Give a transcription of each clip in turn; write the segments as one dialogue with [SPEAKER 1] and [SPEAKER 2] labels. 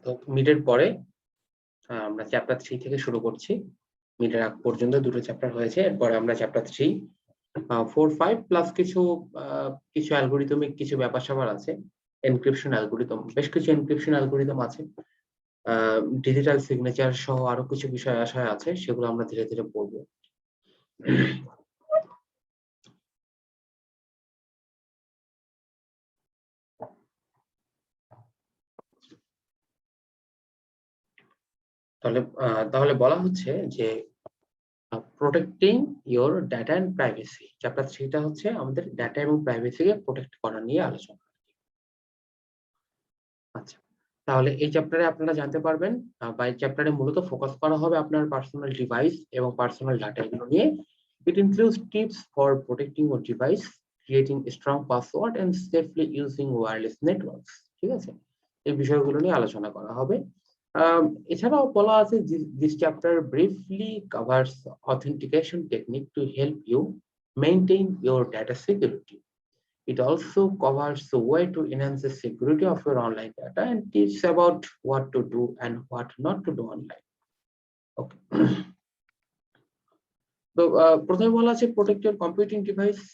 [SPEAKER 1] তো মিডের পরে আমরা চ্যাপ্টার 3 থেকে শুরু করছি। মিডের আগ পর্যন্ত দুটো চ্যাপ্টার হয়েছে, এরপরে আমরা চ্যাপ্টার 3 4 5 প্লাস কিছু অ্যালগরিদমিক কিছু ব্যাপার-স্যাপার আছে। এনক্রিপশন অ্যালগরিদম, বেশ কিছু এনক্রিপশন অ্যালগরিদম আছে। ডিজিটাল সিগনেচার সহ আরো কিছু বিষয় আশায় আছে, সেগুলো আমরা ধীরে ধীরে পড়বো। তাহলে বলা হচ্ছে যে protecting your data and privacy. Chapter 3টা হচ্ছে আমাদের ডাটা এবং প্রাইভেসিকে প্রোটেক্ট করা নিয়ে আলোচনা। আচ্ছা, তাহলে এই চ্যাপ্টারে আপনারা জানতে পারবেন বা এই চ্যাপ্টারে মূলত ফোকাস করা হবে আপনার পার্সোনাল ডিভাইস এবং পার্সোনাল ডাটা এগুলো নিয়ে। It includes tips for protecting your device, creating strong password and safely using wireless networks. ঠিক আছে, এই বিষয়গুলো নিয়ে আলোচনা করা হবে। এছাড়াও বলা আছে this chapter briefly covers authentication technique to help you maintain your data security. It also covers the way to enhance the security of your online data and tips about what to do and what not to do online. Okay. So, প্রথমে বলা আছে protect your computing device.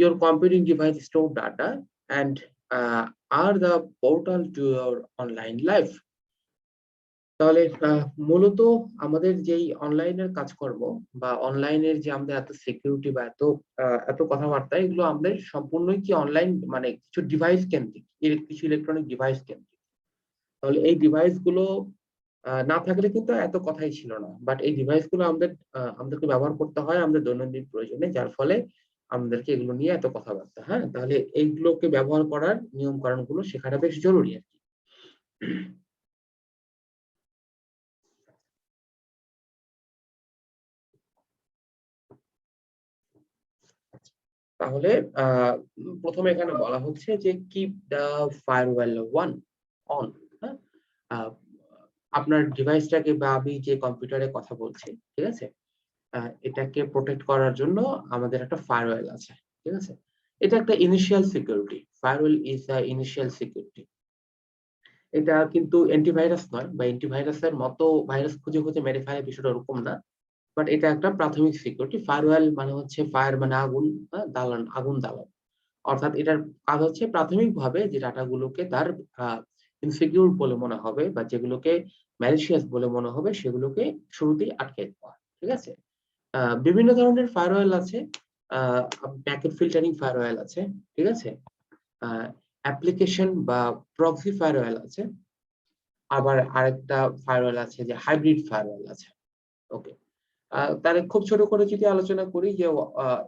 [SPEAKER 1] Your computing device store data and are the portal to your online life. তাহলে মূলত আমাদের যেই অনলাইনের কাজকর্ম বা অনলাইনের যে আমাদের এত সিকিউরিটি বা এত কথাবার্তা, এগুলো আমাদের সম্পূর্ণই কি অনলাইন, মানে কিছু ডিভাইস কেন্দ্রিক, কিছু ইলেকট্রনিক ডিভাইস কেন্দ্রিক। তাহলে এই ডিভাইস গুলো না থাকলে কিন্তু এত কথাই ছিল না, বাট এই ডিভাইস গুলো আমাদেরকে ব্যবহার করতে হয় আমাদের দৈনন্দিন প্রয়োজনে, যার ফলে আমাদেরকে এগুলো নিয়ে এত কথাবার্তা। হ্যাঁ, তাহলে এইগুলোকে ব্যবহার করার নিয়ম কারণ গুলো শেখাটা বেশ জরুরি আর কি। তাহলে প্রথমে এখানে বলা হচ্ছে যে keep the firewall one on. হ্যাঁ, আপনার ডিভাইসটাকে বা আমি যে কম্পিউটারে কথা বলছি, ঠিক আছে, এটাকে প্রোটেক্ট করার জন্য আমাদের একটা ফায়ারওয়াল আছে। ঠিক আছে, এটা একটা initial security. Firewall is a initial security. এটা কিন্তু অ্যান্টিভাইরাস নয়, বা অ্যান্টিভাইরাসের মতো ভাইরাস খুঁজে খুঁজে মেরে ফেলে, বিষয়টা ওরকম না। বাট এটা একটা প্রাথমিক সিকিউরিটি। ফায়ারওয়াল মানে হচ্ছে ফায়ার মানে আগুন, দালান, আগুন দালান। অর্থাৎ এটার কাজ হচ্ছে প্রাথমিকভাবে যে ডাটাগুলোকে তার ইনসিকিউর বলে মনে হবে বা যেগুলোকে ম্যালিশিয়াস বলে মনে হবে, সেগুলোকে শুরুতেই আটকে দেওয়া। ঠিক আছে, বিভিন্ন ধরনের ফায়ারওয়াল আছে। প্যাকেট ফিল্টারিং ফায়ারওয়াল আছে, ঠিক আছে, অ্যাপ্লিকেশন বা প্রক্সি ফায়ারওয়াল আছে, আবার আরেকটা ফায়ারওয়াল আছে যে হাইব্রিড ফায়ারওয়াল আছে। ওকে, তাহলে খুব ছোট করে যদি আলোচনা করি যে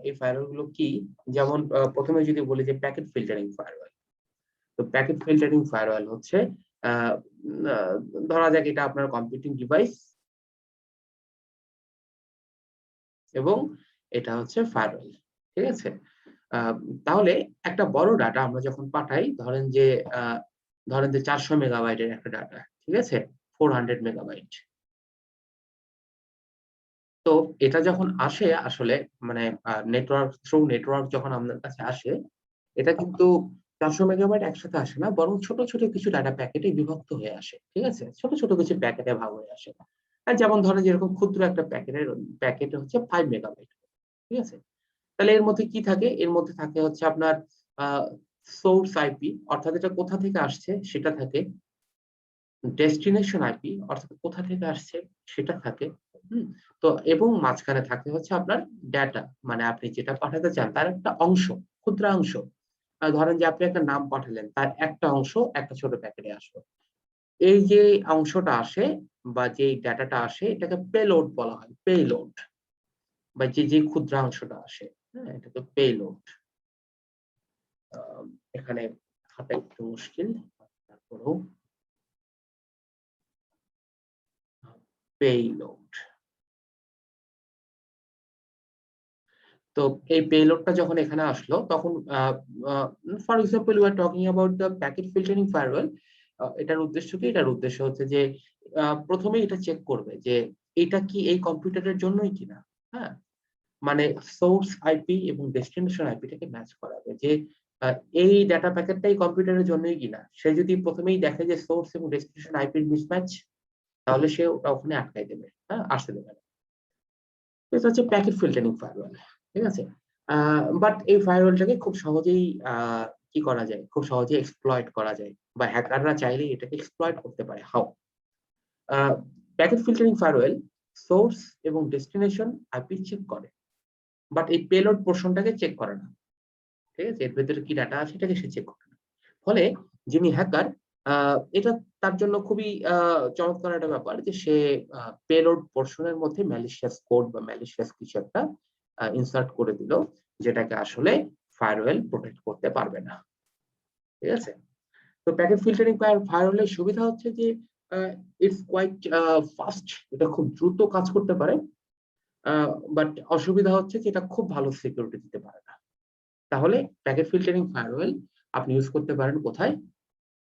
[SPEAKER 1] এই ফায়ারওয়াল গুলো কি, যেমন প্রথমে যদি বলি যে প্যাকেট ফিল্টারিং ফায়ারওয়াল। তো প্যাকেট ফিল্টারিং ফায়ারওয়াল হচ্ছে আহ, আহ, ধরা যাক এটা আপনার কম্পিউটিং ডিভাইস এবং এটা হচ্ছে ফায়ারওয়াল। ঠিক আছে, তাহলে একটা বড় ডাটা আমরা যখন পাঠাই, ধরেন যে 400 মেগাবাইটের একটা ডাটা, ঠিক আছে, 400 মেগাবাইট। তো এটা যখন আসে আসলে, মানে নেটওয়ার্ক যখন আমাদের কাছে আসে, এটা কিন্তু 400 মেগাবাইট একসাথে আসে না, বরং ছোট ছোট কিছু ডাটা প্যাকেটে বিভক্ত হয়ে আসে। ঠিক আছে, ছোট ছোট কিছু প্যাকেটে ভাগ হয়ে আসে। আর যেমন ধরেন যেরকম ক্ষুদ্র একটা প্যাকেট হচ্ছে 5 মেগাবাইট। ঠিক আছে, তাহলে এর মধ্যে কি থাকে, এর মধ্যে থাকে হচ্ছে আপনার সোর্স আইপি, অর্থাৎ এটা কোথা থেকে আসছে সেটা থাকে, ডেস্টিনেশন আইপি অর্থাৎ কোথা থেকে আসছে সেটা থাকে। তো এবং মাঝখানে থাকে হচ্ছে আপনার ডাটা, মানে আপনি যেটা পাঠাতে চান তার একটা অংশ, ক্ষুদ্রাংশ। ধরেন যে আপনি একটা নাম পাঠালেন, তার একটা অংশ একটা ছোট প্যাকেটে আসলো। এই যে অংশটা আসে বা যে ডাটাটা আসে, এটাকে পেলোড বলা হয়। পেলোড বা যে ক্ষুদ্রাংশটা আসে, হ্যাঁ, এটাকে পেলোড। এখানে হাতে একটু মুশকিল, তারপরেও পেলোড। তো এই পেলোডটা যখন এখানে আসলো, তখন for example you are talking about the packet filtering firewall. এটার উদ্দেশ্য কি? এটার উদ্দেশ্য হচ্ছে যে প্রথমে এটা চেক করবে যে এটা কি এই কম্পিউটারের জন্যই কিনা। হ্যাঁ, মানে সোর্স আইপি এবং ডেস্টিনেশন আইপিটাকে ম্যাচ করাবে, যে এই ডাটা প্যাকেটটাই কম্পিউটারের জন্যই কিনা। সে যদি প্রথমেই দেখে যে সোর্স এবং ডেস্টিনেশন আইপির মিসম্যাচ, তাহলে সে ওটা ওখানে আটকাই দেবে, হ্যাঁ, আসতে দেবে না। এটা হচ্ছে প্যাকেট ফিল্টারিং ফায়ারওয়াল, ঠিক আছে। বাট এই ফায়ারওয়ালটাকে খুব সহজেই কি করা যায়, খুব সহজেই এক্সপ্লয়েট করা যায়, বা হ্যাকাররা চাইলে এটাকে এক্সপ্লয়েট করতে পারে। How? Packet filtering firewall source এবং ডেস্টিনেশন আইপি চেক করে, বাট এই পেলোড পোর্শনটাকে চেক করে না, ঠিক আছে। এর ভেতরে কি ডাটা আছে এটাকে সে চেক করে না। ফলে যিনি হ্যাকার, এটা তার জন্য খুবই চমৎকার একটা ব্যাপার যে সে পেলোড পোর্শনের মধ্যে ম্যালিশিয়াস কোড বা ম্যালিশিয়াস কিছু একটা ইনসার্ট করে দিল, যেটাকে আসলে ফায়ারওয়েল প্রোটেক্ট করতে পারবে না, ঠিক আছে। তো প্যাকেট ফিল্টারিং ফায়ারওয়েলের সুবিধা হচ্ছে যে ইটস কোয়াইট ফাস্ট, এটা খুব দ্রুত কাজ করতে পারে। বাট অসুবিধা হচ্ছে যে এটা খুব ভালো সিকিউরিটি দিতে পারে না। তাহলে প্যাকেট ফিল্টারিং ফায়ারওয়েল আপনি ইউজ করতে পারেন কোথায়?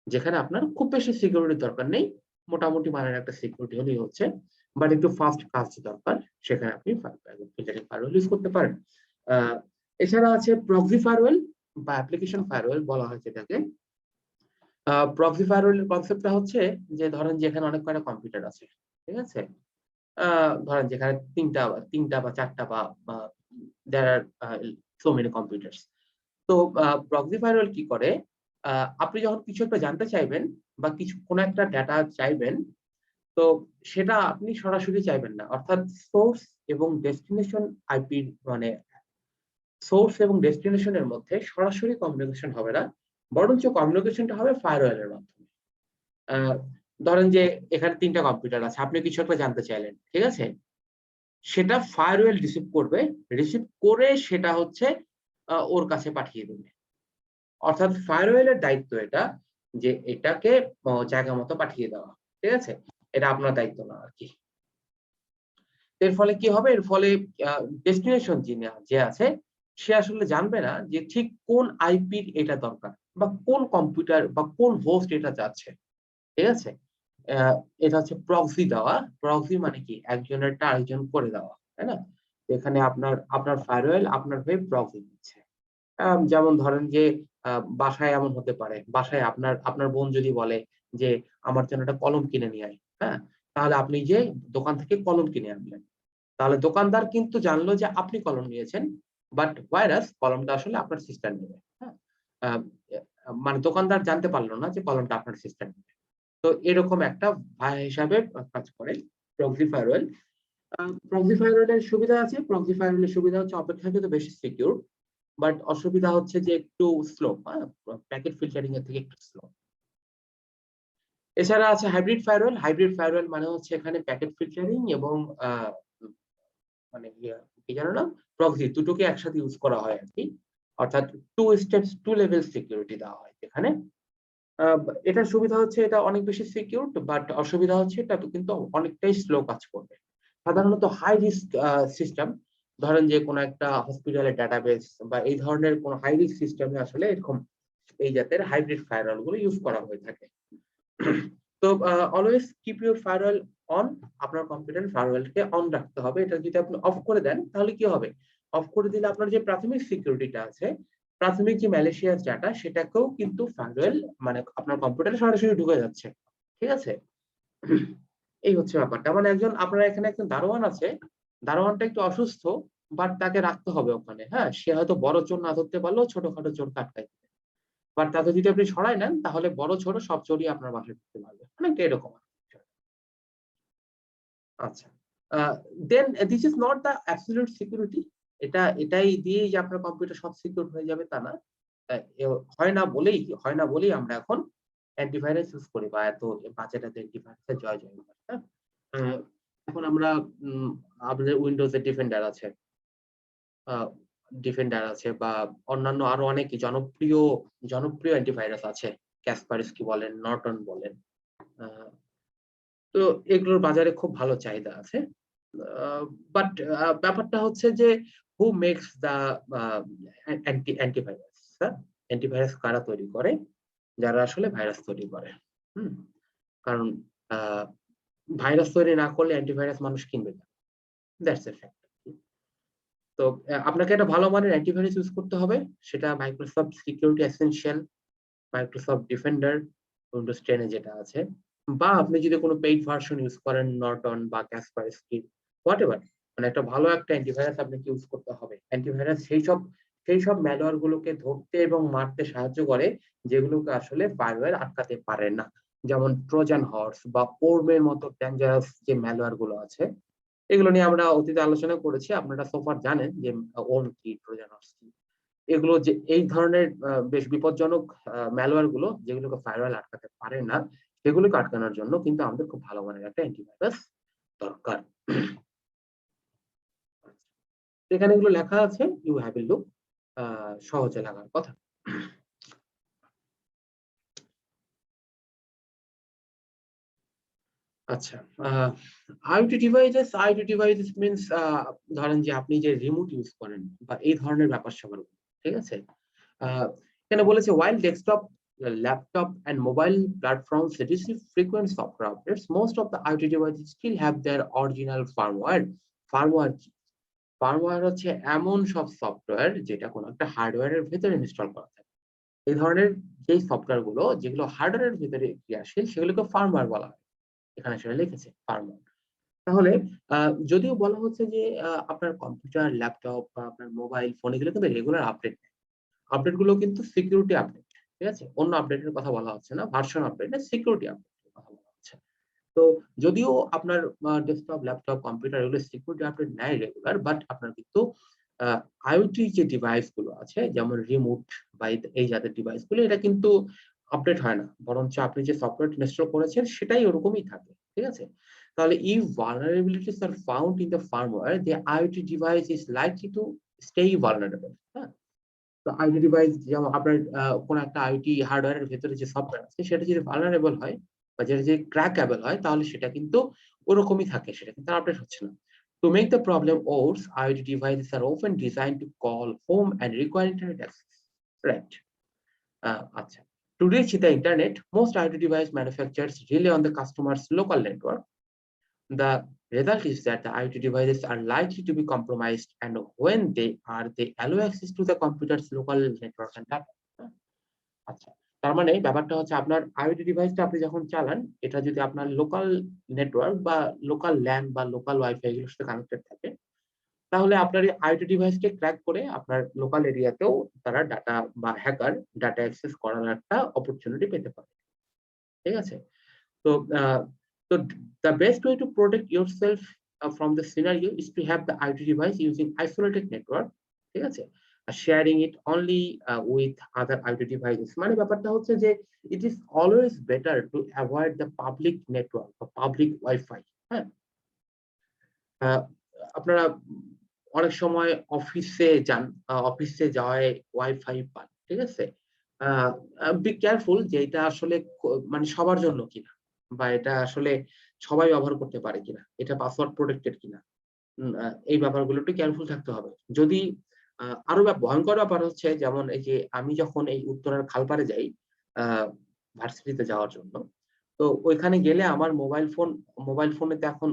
[SPEAKER 1] যেখানে আপনার খুব বেশি সিকিউরিটির দরকার নেই, মোটামুটি মানের একটা সিকিউরিটি হলেই হচ্ছে, বাট একটু ফাস্ট কাজ দরকার, সেখানে আপনি ফিল্টারিং ফায়ারওয়েল ইউজ করতে পারেন। এছাড়া আছে প্রক্সি ফায়ারওয়েল বা অ্যাপ্লিকেশন ফায়ারওয়েল বলা হয় যেটাকে। প্রক্সি ফায়ারওয়েলের কনসেপ্টটা হচ্ছে যে ধরেন যেখানে অনেক কয়টা কম্পিউটার আছে, ঠিক আছে। ধরেন যেখানে তিনটা বা চারটা বা দেয়ার আর সো মেনি কম্পিউটার্স। তো প্রক্সি ফায়ারওয়াল কি করে, আপনি যখন কিছু একটা জানতে চাইবেন বা কিছু কোনো একটা ডেটা চাইবেন, তো সেটা আপনি সরাসরি চাইবেন না। অর্থাৎ সোর্স এবং ডেস্টিনেশন আইপির মানে সোর্স এবং ডেস্টিনেশনের মধ্যে সরাসরি কমিউনিকেশন হবে না, বরঞ্চ কমিউনিকেশনটা হবে ফায়ারওয়ালের মাধ্যমে। আহ, ধরেন যে এখানে তিনটা কম্পিউটার আছে, আপনি কিছু একটা জানতে চাইলেন, ঠিক আছে। সেটা ফায়ারওয়েল রিসিভ করবে, রিসিভ করে সেটা হচ্ছে ওর কাছে পাঠিয়ে দেবে। অর্থাৎ ফায়ারওয়েলের দায়িত্ব এটা, যে এটাকে জায়গা মতো পাঠিয়ে দেওয়া, ঠিক আছে। এটা আপনার দায়িত্ব না আর কি। এর ফলে কি হবে, এর ফলে ডেস্টিনেশন যে আছে সে আসলে জানবে না যে ঠিক কোন আইপির এটা দরকার, বা কোন কম্পিউটার বা কোন হোস্ট এটা যাচ্ছে, ঠিক আছে। আহ, এটা হচ্ছে প্রক্সি দেওয়া। প্রক্সি মানে কি, একজনেরটা আরেকজন করে দেওয়া, তাই না। এখানে আপনার আপনার ফায়ারওয়েল আপনার হয়ে প্রক্সি দিচ্ছে। যেমন ধরেন যে বাসায় এমন হতে পারে, বাসায় আপনার আপনার বোন যদি বলে যে আমার জন্য একটা কলম কিনে নিয়ে আয়, হ্যাঁ, তাহলে আপনি যে দোকান থেকে কলম কিনে আনলেন, তাহলে দোকানদার কিন্তু জানলো যে আপনি কলম নিয়েছেন, বাট ভাইরাস কলমটা আসলে আপনার সিস্টার নেবে, হ্যাঁ। আহ, মানে দোকানদার জানতে পারলো না যে কলমটা আপনার সিস্টার নেবে। তো এরকম একটা ভাই হিসাবে কাজ করে প্রক্সি ফায়ারওয়েল। প্রক্সি ফায়ারওয়েলের সুবিধা আছে, প্রক্সি ফায়ারওয়েলের সুবিধা হচ্ছে অপেক্ষাকৃত বেশি সিকিউর, বাট অসুবিধা হচ্ছে যে একটু স্লো, প্যাকেট ফিল্টারিং এর থেকে একটু স্লো। এছাড়া আছে হাইব্রিড ফায়ারওয়েল। হাইব্রিড ফায়ারওয়েল মানে হচ্ছে এখানে প্যাকেট ফিল্টারিং এবং মানে কি জানো না, প্রক্সি দুটোকে একসাথে ইউজ করা হয় আর কি। অর্থাৎ two steps two level security দেওয়া হয় এখানে। এটার সুবিধা হচ্ছে এটা অনেক বেশি সিকিউর, বাট অসুবিধা হচ্ছে এটা কিন্তু অনেকটাই স্লো কাজ করবে। সাধারণত হাই রিস্ক সিস্টেম, ধরেন যে কোনো একটা হসপিটালের ডাটাবেস বা এই ধরনের কোন হাই রিস্ক সিস্টেমে আসলে এরকম এই জাতের হাইব্রিড ফায়ারওয়াল গুলো ইউজ করা হয়ে থাকে। তো always keep your firewall on. আপনার কম্পিউটার ফায়ারওয়ালকে অন রাখতে হবে। এটা যদি আপনি অফ করে দেন তাহলে কি হবে, অফ করে দিলে আপনার যে প্রাথমিক সিকিউরিটিটা আছে, প্রাথমিক যে ম্যালিশিয়াস ডাটা, সেটাকেও কিন্তু ফায়ারওয়াল মানে আপনার কম্পিউটারে সরাসরি ঢুকে যাচ্ছে, ঠিক আছে। এই হচ্ছে ব্যাপারটা। মানে আপনার এখানে একজন দারোয়ান আছে, দারোয়ানটা একটু অসুস্থ, বাট তাকে রাখতে হবে ওখানে, হ্যাঁ। সে হয়তো বড় চোর না ধরতে পারলেও ছোটখাটো চোর আটকায় দিবে, বাট তাকে যদি আপনি সরাই নেন তাহলে বড় ছোট সব চোরই আপনার বাসায় ঢুকতে পারবে, অনেকটা এরকম। আচ্ছা, then this is not the absolute security. এটাই দিয়েই যে আপনার কম্পিউটার সব সিকিউর হয়ে যাবে তা না। হয় না বলেই আমরা এখন অ্যান্টিভাইরাস ইউজ করি, বা এত বাজেট অ্যান্টিভাইরাসের জয় জয়কার, হ্যাঁ। আহ, এখন আমরা আমাদের উইন্ডোজে ডিফেন্ডার আছে বা অন্যান্য আরো অনেক জনপ্রিয় জনপ্রিয় অ্যান্টিভাইরাস আছে। ক্যাসপারস্কি বলেন, নর্টন বলেন। আহ, তো এগুলোর বাজারে খুব ভালো চাহিদা আছে। বাট ব্যাপারটা হচ্ছে যে who makes the antivirus, antivirus কারা তৈরি করে? যারা আসলে ভাইরাস তৈরি করে। হুম। কারণ ভাইরাস তৈরি না করলে অ্যান্টিভাইরাস মানুষ কিনবে না, দ্যাটস এ ফ্যাক্ট। তো আপনাকে একটা ভালো মানের অ্যান্টিভাইরাস ইউজ করতে হবে। সেটা Microsoft security essential, Microsoft defender, Windows 10 এ যেটা আছে, বা আপনি যদি কোনো পেইড ভার্সন ইউজ করেন নর্টন বা কাসপারস্কি, হোয়াটএভার, মানে একটা ভালো একটা অ্যান্টিভাইরাস আপনাকে ইউজ করতে হবে। অ্যান্টিভাইরাস সেই সব ম্যালওয়্যার গুলোকে ধরতে এবং মারতে সাহায্য করে যেগুলোকে আসলে ফায়ারওয়্যার আটকাতে পারে না। যেমন ট্রোজান হর্স বা ওরমের মতো ডেঞ্জারাস যে ম্যালওয়্যার গুলো আছে, এগুলো নিয়ে আমরা অতীতে আলোচনা করেছি। আপনারা সোফার জানেন যে ওর্ম কি, ট্রোজান হর্স কি। এগুলো যে এই ধরনের বেশ বিপজ্জনক ম্যালওয়্যার গুলো যেগুলোকে ফায়ারওয়াল আটকাতে পারে না, সেগুলোকে আটকানোর জন্য কিন্তু আমাদের খুব ভালো মানের একটা অ্যান্টিভাইরাস দরকার। এখানে এগুলো লেখা আছে, ইউ হ্যাভ এ লুক, সহজে লাগার কথা। আচ্ছা, আইওটি ডিভাইসেস মিনস, ধরেন যে আপনি যে রিমোট ইউজ করেন বা এই ধরনের ব্যাপার-স্যাপার, ঠিক আছে? এখানে বলেছে while desktop, laptop and mobile platforms receive frequent software updates, most of the IoT devices still have their original firmware. Firmware কি? ফার্মওয়্যার হচ্ছে এমন সব সফটওয়্যার যেটা কোনো একটা হার্ডওয়্যারের ভেতরে ইনস্টল করা থাকে। এই ধরনের যেই সফটওয়্যার গুলো যেগুলো হার্ডওয়্যারের ভেতরে ক্রিয়াশীল সেগুলোকে ফার্মওয়্যার বলা হয়। এখানে আসলে লিখেছে ফার্মওয়্যার। তাহলে যদিও বলা হচ্ছে যে আপনার কম্পিউটার, ল্যাপটপ বা আপনার মোবাইল ফোন এগুলো কিন্তু রেগুলার আপডেট, আপডেট গুলো কিন্তু সিকিউরিটি আপডেট। ঠিক আছে? অন্য আপডেটের কথা বলা হচ্ছে না। ভার্সন আপডেট না, সিকিউরিটি আপডেটের কথা বলা হচ্ছে। তো যদিও আপনার ডেস্কটপ, ল্যাপটপ, কম্পিউটার এগুলো সিকিউরিটি আপডেট নেয় রেগুলার, বাট আপনার কিন্তু আ আইওটি যে ডিভাইস গুলো আছে যেমন রিমোট বা এই জাতের ডিভাইস গুলো, এটা কিন্তু আপডেট হয় না। বরঞ্চ আপনি যে সফটওয়্যার ইনস্টল করেছেন সেটাই ওরকমই থাকে। ঠিক আছে? তাহলে if vulnerabilities are found in the firmware, the IoT device is likely to stay vulnerable. হ্যাঁ? তো আইওটি ডিভাইস যেমন আপনার কোন একটা আইওটি হার্ডওয়্যার এর ভেতরে যে সফটওয়্যার আছে সেটা যদি ভালনারেবল হয় বা যেটা যদি ক্র্যাকেবল হয় তাহলে সেটা কিন্তু ওরকমই থাকে। সেটা কিন্তু আপডেট হচ্ছে না। To make the problem worse, IoT devices are often designed to call home and require internet access. Right. আচ্ছা। To reach the internet, most IoT device manufacturers rely on the customer's local network. The result is that the IoT devices are likely to be compromised, and when they allow access to the computer's local network and data. আচ্ছা। তার মানে ব্যাপারটা হচ্ছে আপনার IoT ডিভাইসটা আপনি যখন চালান, এটা যদি আপনার লোকাল নেটওয়ার্ক বা লোকাল LAN বা লোকাল ওয়াইফাই এগুলোর সাথে কানেক্টেড থাকে, তাহলে আপনার এই IoT ডিভাইসকে ক্র্যাক করে আপনার লোকাল এরিয়াতেও তারা ডাটা বা হ্যাকার ডাটা অ্যাক্সেস করার একটা অপরচুনিটি পেতে পারে। ঠিক আছে? তো আ তো the best way to protect yourself from the scenario is to have the IoT device using isolated network, ঠিক আছে? Sharing it only with other IoT devices. মানে ব্যাপারটা হচ্ছে যে it is always better to avoid the public network বা public Wi-Fi, হ্যাঁ? আ আপনারা অনেক সময় অফিসে যান, অফিসে যাওয়ায় ওয়াইফাই পান। ঠিক আছে? আ আ বি কেয়ারফুল যে এটা আসলে মানে সবার জন্য কিনা বা এটা আসলে সবাই ব্যবহার করতে পারে কিনা। এটা পাসওয়ার্ড প্রটেক্টেড কিনা। উম আ এই ব্যাপারগুলো একটু কেয়ারফুল থাকতে হবে। যদি আরো ভয়ংকর ব্যাপার হচ্ছে যেমন এই যে আমি যখন এই উত্তরার খালপাড়ে যাই আ ভার্সিটিতে যাওয়ার জন্য। তো ওইখানে গেলে আমার মোবাইল ফোনেতে এখন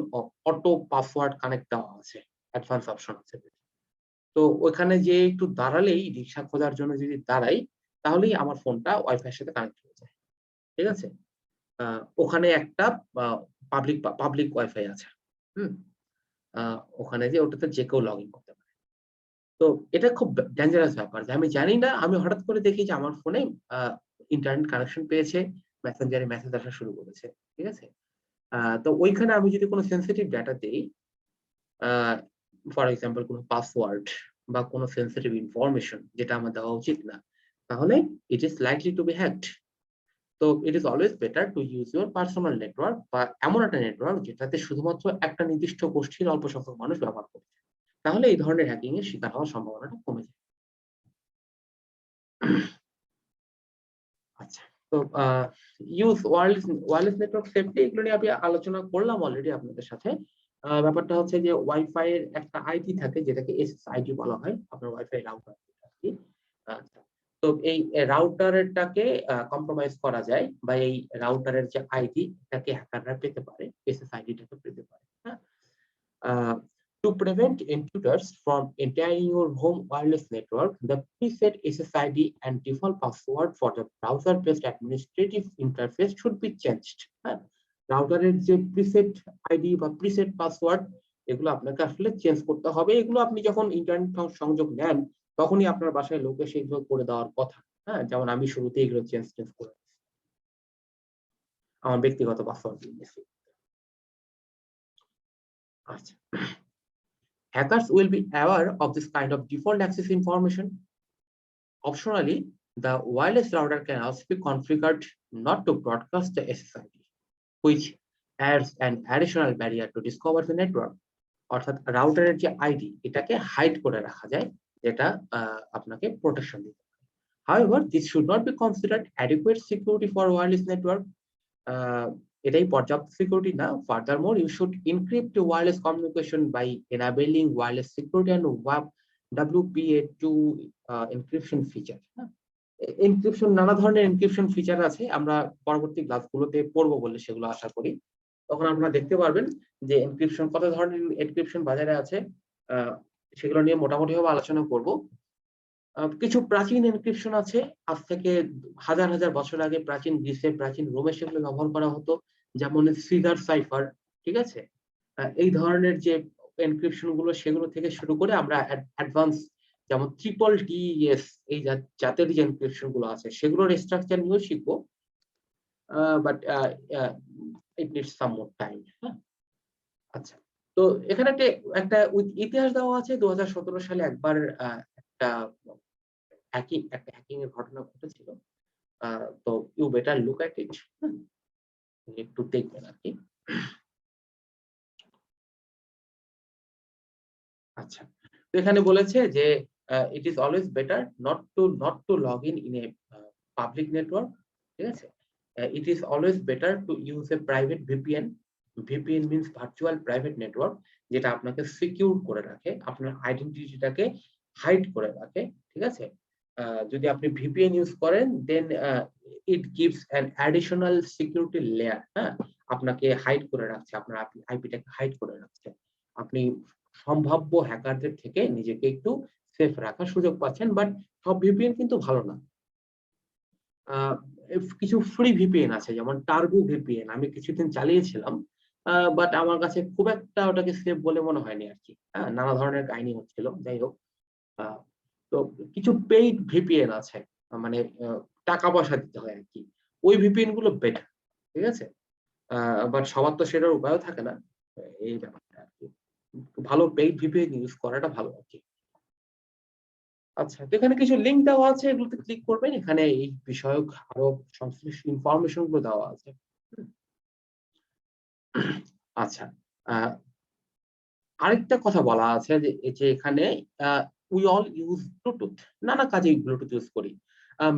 [SPEAKER 1] অটো পাসওয়ার্ড কানেক্ট দেওয়া আছে। অ্যাডভান্স অপশন আছে। তো ওইখানে যেয়ে একটু দাঁড়ালেই রিক্সা খোঁজার জন্য যদি দাঁড়াই, তাহলেই আমার ফোনটা ওয়াইফাই এর সাথে কানেক্ট হয়ে যায়। ঠিক আছে? আ ওখানে একটা আ পাবলিক ওয়াইফাই আছে। হুম? আ ওখানে যেয়ে ওটাতে যে কেউ লগইন করতে পারে। তো এটা খুব ডেঞ্জারাস ব্যাপার যে আমি জানি না, আমি হঠাৎ করে দেখি যে আমার ফোনে আ ইন্টারনেট কানেকশন পেয়েছে, মেসেঞ্জারে মেসেজ আসা শুরু করেছে। ঠিক আছে? তো ওইখানে আমি যদি কোন সেনসিটিভ ডেটা দেই, আ ফর এক্সাম্পল কোন পাসওয়ার্ড বা কোন সেনসিটিভ ইনফরমেশন যেটা আমার দেওয়া উচিত না, তাহলে it is likely to be hacked. তো it is always better to use your personal network বা এমন একটা নেটওয়ার্ক যেটাতে শুধুমাত্র একটা নির্দিষ্ট গোষ্ঠীর অল্প সংখ্যক মানুষ ব্যবহার করছে। তাহলে এই ধরনের হ্যাকিং এর শিকার হওয়ার সম্ভাবনাটা কমে যায়। আচ্ছা। তো ইউজ ওয়্যারলেস নেটওয়ার্ক সেফটি এগুলো নিয়ে আমি আলোচনা করলাম অলরেডি আপনাদের সাথে। ব্যাপারটা হচ্ছে যে ওয়াইফাই এর একটা আইডি থাকে যেটাকে এসএসআইডি বলা হয়। আপনার ওয়াইফাই রাউটার আরকি। আচ্ছা। তো এই রাউটারটাকে কম্প্রোমাইজ করা যায় বা এই রাউটারের যে আইডি এটাকে হ্যাকাররা পেতে পারে। এসএসআইডি টাকে পেতে পারে। হ্যাঁ? আ To prevent intruders from entering your home wireless network, the preset SSID and default password for the browser-based administrative interface should be changed. রাউটারের যে প্রিসেট আইডি বা প্রিসেট পাসওয়ার্ড এগুলো আপনাকে আসলে চেঞ্জ করতে হবে। এগুলো আপনি যখন ইন্টারনেট সংযোগ নেন তখনই আপনার বাসায় লোকে সেগুলো করে দেওয়ার কথা। যেমন আমি শুরুতে এগুলো চেঞ্জ করে আমার ব্যক্তিগত পাসওয়ার্ড দিয়ে দিয়েছি। আচ্ছা, hackers will be aware of this kind of default access information. Optionally, the wireless router can also be configured not to broadcast the SSID, which adds an additional barrier to discover the network. অর্থাৎ রাউটারের যে ID এটাকে hide করে রাখা যায়, যেটা আপনাকে protection দিতে পারে। However, this should not be considered adequate security for wireless network. এটাই পর্যাপ্ত সিকিউরিটি না। Furthermore, you should encrypt wireless communication by enabling wireless security and WPA2 encryption feature. Encryption, নানা ধরনের এনক্রিপশন ফিচার আছে, আমরা পরবর্তী ক্লাসগুলোতে পড়বো বলে সেগুলো আশা করি। তখন আপনারা দেখতে পারবেন যে এনক্রিপশন, কত ধরনের এনক্রিপশন বাজারে আছে, সেগুলো নিয়ে মোটামুটি ভাবে আলোচনা করব। কিছু প্রাচীন এনক্রিপশন আছে, আজ থেকে হাজার হাজার বছর আগে প্রাচীন গ্রিসে, প্রাচীন রোমে সেগুলো ব্যবহার করা হতো, যেমন সিজার সাইফার, ঠিক আছে। এই ধরনের যে এনক্রিপশন গুলো, সেগুলো থেকে শুরু করে আমরা অ্যাডভান্স যেমন TTTS এই জাতের যে এনক্রিপশন গুলো আছে সেগুলোর স্ট্রাকচার নিয়েও শিখবো, but it needs some more time. আচ্ছা, তো এখানে একটা ইতিহাস দেওয়া আছে। 2017 সালে একবার একটা হ্যাকিং এর ঘটনা ঘটেছিল। তো you better look at it, একটু দেখবেন আর কি। আচ্ছা, তো এখানে বলেছে যে it is always better not to log in a public network, ঠিক আছে। It is always better to use a private VPN. VPN means virtual private network, যেটা আপনাকে সিকিউর করে রাখে, আপনার আইডেন্টিটিটাকে হাইড করে রাখে, ঠিক আছে। যদি আপনি ভিপিএন ইউজ করেন, then it gives an additional security layer. আপনাকে হাইড করে রাখছে, আপনার আইপিটাকে হাইড করে রাখছে, আপনি সম্ভাব্য হ্যাকারদের থেকে নিজেকে একটু সেফ রাখার সুযোগ পাচ্ছেন। বাট সব ভিপিএন কিন্তু ভালো না। কিছু ফ্রি ভিপিএন আছে, যেমন টার্বো ভিপিএন, আমি কিছুদিন চালিয়েছিলাম, বাট আমার কাছে খুব একটা ওটাকে সেফ বলে মনে হয়নি আর কি। নানা ধরনের কাহিনী হচ্ছিল, যাই হোক। তো কিছু পেইড ভিপিএন আছে, মানে টাকা পয়সা দিতে হয় আর কি, ওই ভিপিএন গুলো বেটার, ঠিক আছে। বাট সবার তো সেটার উপায়ও থাকে না, এই ব্যাপারটা আর কি। ভালো পেইড ভিপিএন ইউজ করাটা ভালো আর কি। আচ্ছা, তো এখানে কিছু লিংক দেওয়া আছে, এগুলোতে ক্লিক করবেন, এখানে এই বিষয়ক আরো সংশ্লিষ্ট ইনফরমেশন গুলো দেওয়া আছে। আচ্ছা, আরেকটা কথা বলা আছে যে এখানে উই অল ইউজ ব্লুটুথ, নানা কাজে ব্লুটুথ ইউজ করি।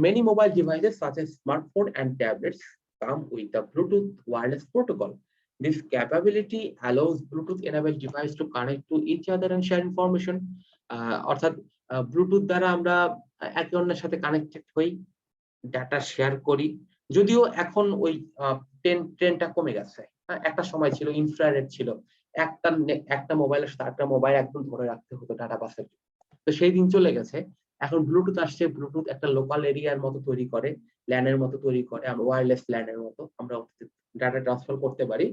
[SPEAKER 1] Many mobile devices such as smartphone and tablets come with the Bluetooth wireless protocol. This capability allows Bluetooth-enabled device to connect to each other and share information. অর্থাৎ Bluetooth দ্বারা আমরা একে অন্যের সাথে connected হই, data share করি। যদিও এখন ওই ট্রেনটা কমে গেছে। একটা সময় ছিল ইনফ্রারেড ছিল, একটা মোবাইলের সাথে আরেকটা মোবাইল একদম ধরে রাখতে হতো ডাটা পাসের। তো সেই দিন চলে গেছে। এখন ব্লুটুথ আসছে, ব্লুটুথ একটা লোকাল এরিয়ার মতো তৈরি করে, ল্যানের মতো তৈরি করে, আমরা ওয়্যারলেস ল্যানের মতো আমরা ডাটা ট্রান্সফার করতে পারি।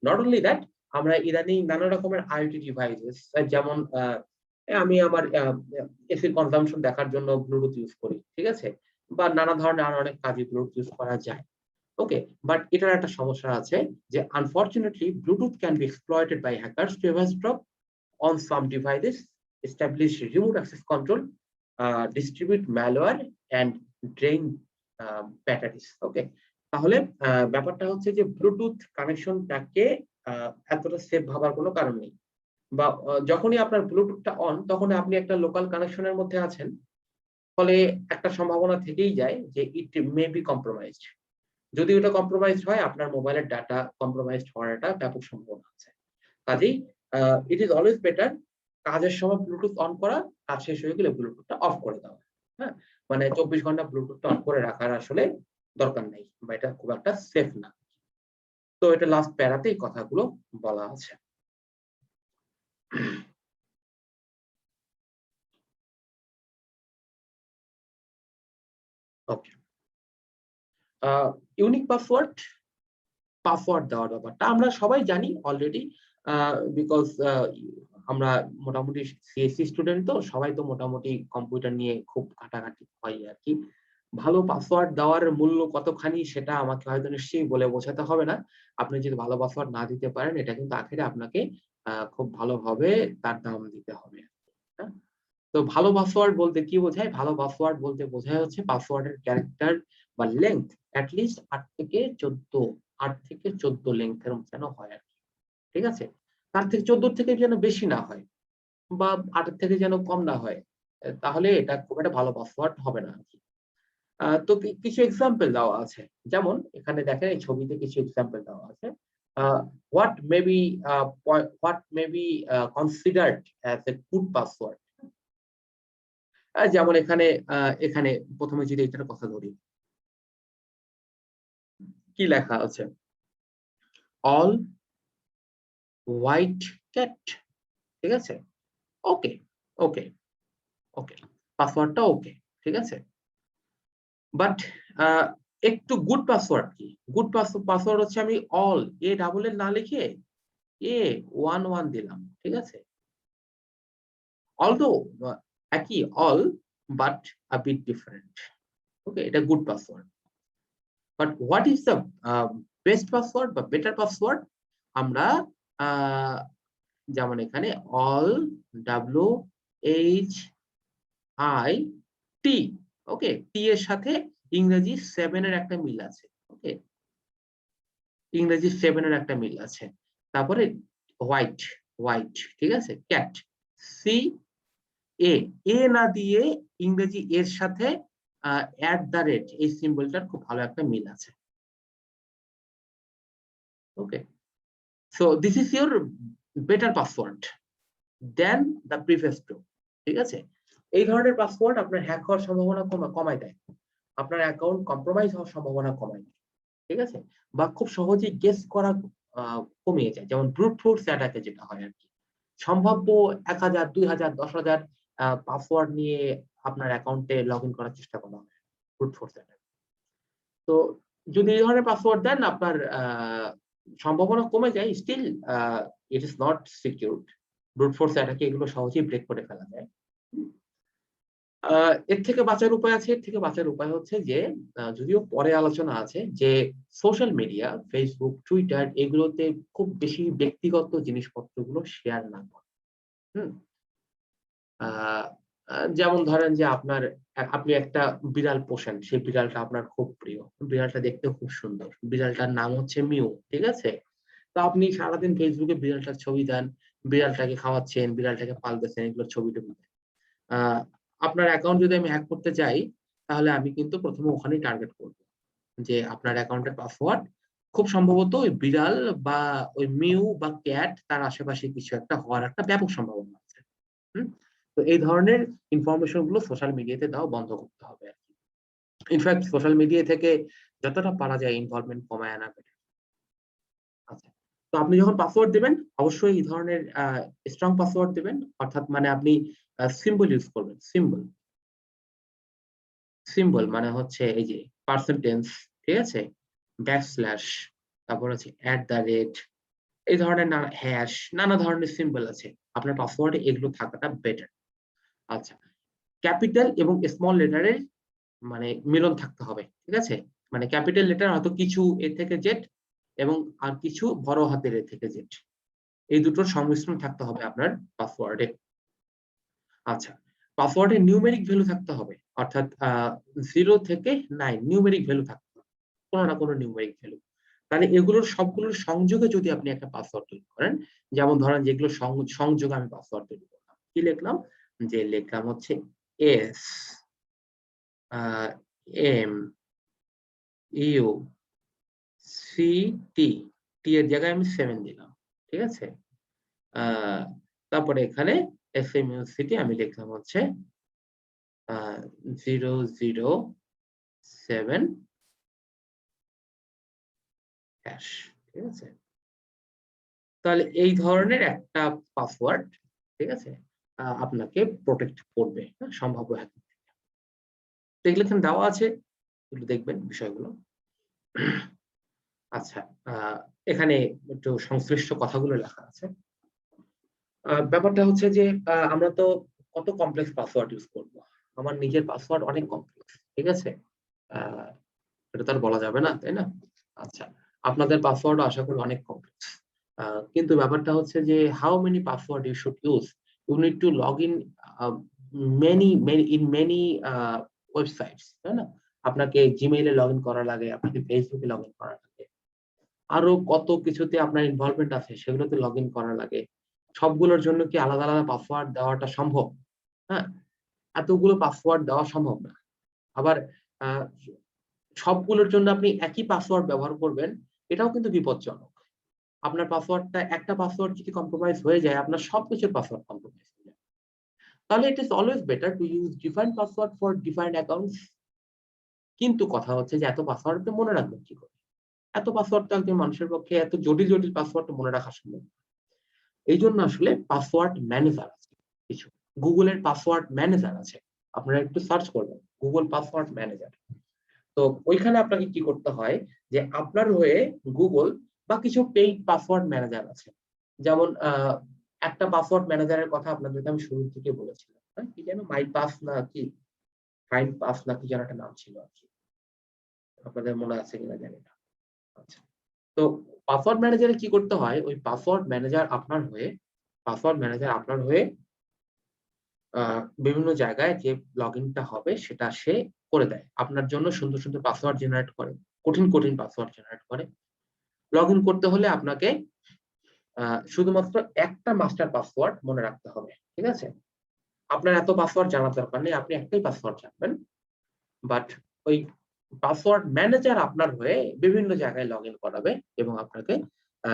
[SPEAKER 1] নট অনলি দ্যাট, আমরা ইদানিং নানা রকমের আইওটি ডিভাইসেস, যেমন আমি আমার এসির কনজাম্পশন দেখার জন্য ব্লুটুথ ইউজ করি, ঠিক আছে, বা নানা ধরনের আরো অনেক কাজে ব্লুটুথ ইউজ করা যায়। ওকে, বাট এটার একটা সমস্যা আছে যে unfortunately Bluetooth can be exploited by hackers to eavesdrop on some devices, establish remote access control, distribute malware and drain batteries. Okay, তাহলে ব্যাপারটা হচ্ছে যে ব্লুটুথ কানেকশনটাকে এতটা সেফ ভাবার কোনো কারণ নেই। বা যখনই আপনার ব্লুটুথটা অন, তখন আপনি একটা লোকাল কানেকশনের মধ্যে আছেন, ফলে একটা সম্ভাবনা থেকেই যায় যে ইট মে বি কম্প্রোমাইজড। যদি ওটা কম্প্রোমাইজড হয়, আপনার মোবাইলের ডাটা কম্প্রোমাইজড হওয়ার একটা ব্যাপক সম্ভাবনা আছে। কাজেই ইট ইজ অলওয়েজ বেটার কাজের সময় ব্লুটুথ অন করা, কাজ শেষ হয়ে গেলে ব্লুটুথটা অফ করে দেওয়া। মানে 24 ঘন্টা ব্লুটুথটা অন করে রাখার আসলে দরকার নেই, বা এটা খুব একটা সেফ না। তো এটা লাস্ট প্যারাতে এই কথাগুলো বলা আছে। ওকে, ইউনিক পাসওয়ার্ড দেওয়ার ব্যাপারটা আমরা সবাই জানি অলরেডি, বিকজ আমরা মোটামুটি সিএসসি স্টুডেন্ট, তো সবাই তো মোটামুটি কম্পিউটার নিয়ে খুব ঘাটাঘাটি হয় আর কি। ভালো পাসওয়ার্ড দেওয়ার মূল্য কতখানি সেটা আমাকে হয়তো নিশ্চয়ই বলে বোঝাতে হবে না। আপনি যদি ভালো পাসওয়ার্ড না দিতে পারেন, এটা কিন্তু আখেরে আপনাকে খুব ভালোভাবে তার দাম দিতে হবে। হ্যাঁ? তো ভালো পাসওয়ার্ড বলতে কি বোঝায়? ভালো পাসওয়ার্ড বলতে বোঝায় হচ্ছে পাসওয়ার্ডের ক্যারেক্টার বা লেংথ অ্যাটলিস্ট 8 থেকে 14 লেংথের যেন হয় আর কি। ঠিক আছে? তার থেকে 14 থেকে যেন বেশি না হয় বা 8 থেকে যেন কম না হয়। তাহলে এটা খুব একটা ভালো পাসওয়ার্ড হবে না আরকি। তো কিছু এক্সাম্পল দেওয়া আছে। যেমন এখানে দেখেন এই ছবিতে কিছু এক্সাম্পল দেওয়া আছে। আ what may be what may be considered as a good password. যেমন এখানে ১ম এ যদি এটার কথা ধরি, কি লেখা আছে? all white cat, ঠিক আছে? ওকে, ওকে, ওকে। পাসওয়ার্ডটা ওকে, ঠিক আছে? বাট আ একটু গুড পাসওয়ার্ড কি? গুড পাসওয়ার্ড হচ্ছে আমি অল এ ডাবল এল না লিখে A11 দিলাম। ঠিক আছে? অলদো একই all but a bit different. Okay? এটা good password. But what is the best password বা বেটার পাসওয়ার্ড? আমরা আ যেমন এখানে অল WHIT, ওকে? টি এর সাথে ইংরেজি 7 এর একটা মিল আছে। ওকে? ইংরেজি 7 এর একটা মিল আছে। তারপরে হোয়াইট, হোয়াইট, ঠিক আছে? ক্যাট, সি এ, এ না দিয়ে ইংরেজি এর সাথে এট দ্য রেট এই সিম্বলটার খুব ভালো একটা মিল আছে। Okay? So this is your better password than the previous two. ঠিক আছে? এই ধরনের পাসওয়ার্ড আপনার হ্যাক হওয়ার সম্ভাবনা কমায় দেয়। আপনার অ্যাকাউন্ট কম্প্রোমাইজ হওয়ার সম্ভাবনা কমায় দেয়। ঠিক আছে? বা খুব সহজেই গেস করা আ কমিয়ে যায়। যেমন ব্রুট ফোর্স অ্যাটাক এ যেটা হয় আরকি। সম্ভাব্য ১,০০০, ২,০০০, ১০,০০০ পাসওয়ার্ড নিয়ে আপনার অ্যাকাউন্টে লগইন করার চেষ্টা করা হয়। Brute force attack. তো যদি এই ধরনের পাসওয়ার্ড দেন আপনার সম্ভাবনা কমে যায়। Still it is not secured. Brute force attack এ এগুলো সহজেই ব্রেক করে ফেলা যায়। হুম? আ এর থেকে বাঁচার উপায় আছে। এর থেকে বাঁচার উপায় হচ্ছে যে যদিও পরে আলোচনা আছে যে সোশ্যাল মিডিয়া, Facebook, Twitter এগুলোতে খুব বেশি ব্যক্তিগত জিনিসপত্রগুলো শেয়ার না করা। হুম? আ আ যেমন ধরেন যে আপনি একটা বিড়াল পোষেন। সেই বিড়ালটা আপনার খুব প্রিয়। বিড়ালটা দেখতে খুব সুন্দর। বিড়ালটার নাম হচ্ছে মিউ। ঠিক আছে? তো আপনি সারাদিন Facebook এ বিড়ালটার ছবি দেন, বিড়ালটাকে খাওয়াচ্ছেন, বিড়ালটাকে পালতেছেন, এগুলোর ছবি-টবি দেন। আ আপনার অ্যাকাউন্ট যদি আমি হ্যাক করতে যাই, তাহলে আমি কিন্তু ১ম এ ওখানেই টার্গেট করব। যে আপনার অ্যাকাউন্টের পাসওয়ার্ড খুব সম্ভবত ওই বিড়াল বা ওই মিউ বা ক্যাট তার আশেপাশে কিছু একটা হওয়ার একটা ব্যাপক সম্ভাবনা আছে। হুম? তো এই ধরনের ইনফরমেশন গুলো সোশ্যাল মিডিয়াতে দেওয়া বন্ধ করতে হবে আরকি। ইনফেক্ট সোশ্যাল মিডিয়া থেকে যতটা পারা যায় ইনভলভমেন্ট কমায় আনা বেটার। আচ্ছা। তো আপনি যখন পাসওয়ার্ড দিবেন, অবশ্যই এই ধরনের স্ট্রং পাসওয়ার্ড দিবেন। অর্থাৎ মানে আপনি সিম্বল ইউস করবেন। সিম্বল মানে হচ্ছে এই যে পার্সেন্টেজ, ঠিক আছে? ব্যাকস্ল্যাশ, তারপর হচ্ছে এট দ্য রেট, এই ধরনের হ্যাশ, নানা ধরনের সিম্বল আছে। আপনার পাসওয়ার্ডে এগুলো থাকাটা বেটার। আচ্ছা। ক্যাপিটাল এবং স্মল লেটারের মানে মিলন থাকতে হবে। ঠিক আছে? মানে ক্যাপিটাল লেটার হয়তো কিছু A থেকে Z এবং আর কিছু বড় হাতের A থেকে Z। এই দুটোর সংমিশ্রণ থাকতে হবে আপনার পাসওয়ার্ডে। আচ্ছা। পাসওয়ার্ডে নিউমেরিক ভ্যালু থাকতে হবে। অর্থাৎ 0 থেকে 9 নিউমেরিক ভ্যালু থাকতে হবে। কোন না কোন নিউমেরিক ভ্যালু। তাহলে এগুলোর সবগুলোর সংযোগে যদি আপনি একটা পাসওয়ার্ড তৈরি করেন, যেমন ধরেন যেগুলো সংযোগে আমি পাসওয়ার্ড তৈরি করলাম। কি লিখলাম? যে লিখলাম হচ্ছে S A M U C T, T এর জায়গায় আমি 7 দিলাম। ঠিক আছে? আ তারপরে এখানে SMUCT আমি লিখলাম হচ্ছে আ 007 হ্যাশ। ঠিক আছে? তাহলে এই ধরনের একটা পাসওয়ার্ড, ঠিক আছে? আপনাকে প্রটেক্ট করবে, হ্যাঁ? সম্ভাব্য হ্যাকিং থেকে। তো এগুলো এখানে দেওয়া আছে। একটু দেখবেন বিষয়গুলো। আচ্ছা, এখানে একটু সংশ্লিষ্ট কথাগুলো লেখা আছে। ব্যাপারটা হচ্ছে যে আমরা তো কত কমপ্লেক্স পাসওয়ার্ড ইউজ করব। আমার নিজের পাসওয়ার্ড অনেক কমপ্লেক্স। ঠিক আছে? আহ এটা তো আর বলা যাবে না, তাই না? আচ্ছা, আপনাদের পাসওয়ার্ডও আশা করি অনেক কমপ্লেক্স। কিন্তু ব্যাপারটা হচ্ছে যে how many password you should use? You need to log in many websites, তাই না? আপনাকে জিমেইল এ লগ ইন করা লাগে, আপনাকে ফেসবুকে লগ ইন করা লাগে। আরো কত কিছুতে আপনার ইনভলভমেন্ট আছে সেগুলোতে লগ ইন করা লাগে। সবগুলোর জন্য কি আলাদা, আলাদা পাসওয়ার্ড দেওয়াটা সম্ভব? হ্যাঁ? এতগুলো পাসওয়ার্ড দেওয়া সম্ভব না। আবার আ সবগুলোর জন্য আপনি একই পাসওয়ার্ড ব্যবহার করবেন, এটাও কিন্তু বিপজ্জনক। আপনার পাসওয়ার্ডটা একটা পাসওয়ার্ড যদি কম্প্রোমাইজ হয়ে যায়, আপনার সবকিছুর পাসওয়ার্ড কম্প্রোমাইজ হয়ে যায়। তাহলে it is always better to use different password for different accounts. কিন্তু কথা হচ্ছে যে এত পাসওয়ার্ড আপনি মনে রাখবেন কি করে? এত পাসওয়ার্ড তো একজন মানুষের পক্ষে এত জটিল, জটিল পাসওয়ার্ড মনে রাখা সম্ভব না। এইজন্য আসলে পাসওয়ার্ড ম্যানেজার আছে কিছু। Google এর পাসওয়ার্ড ম্যানেজার আছে। আপনারা একটু সার্চ করবেন। Google password manager. তো ওইখানে আপনাকে কি করতে হয় যে আপনার হয়ে Google বা কিছু পেইড পাসওয়ার্ড ম্যানেজার আছে। যেমন একটা পাসওয়ার্ড ম্যানেজারের কথা আপনাদেরকে আমি শুরু থেকে বলেছিলাম। হ্যাঁ? কি যেন মাই পাস না কি? ফাইন্ড পাস না কি যেন একটা নাম ছিল আরকি। আপনাদের মনে আছে কিনা জানি না। আচ্ছা। তো পাসওয়ার্ড ম্যানেজারে কি করতে হয়? ওই পাসওয়ার্ড ম্যানেজার আপনার হয়ে আ বিভিন্ন জায়গায় যে লগইনটা হবে সেটা সে করে দেয়। আপনার জন্য সুন্দর, সুন্দর পাসওয়ার্ড জেনারেট করে। কঠিন, কঠিন পাসওয়ার্ড জেনারেট করে। লগইন করতে হলে আপনাকে আ শুধুমাত্র একটা মাস্টার পাসওয়ার্ড মনে রাখতে হবে। ঠিক আছে? আপনার এত পাসওয়ার্ড জানার দরকার নেই। আপনি একটাই পাসওয়ার্ড জানবেন। বাট ওই পাসওয়ার্ড ম্যানেজার আপনার হয়ে বিভিন্ন জায়গায় লগইন করাবে এবং আপনাকে আ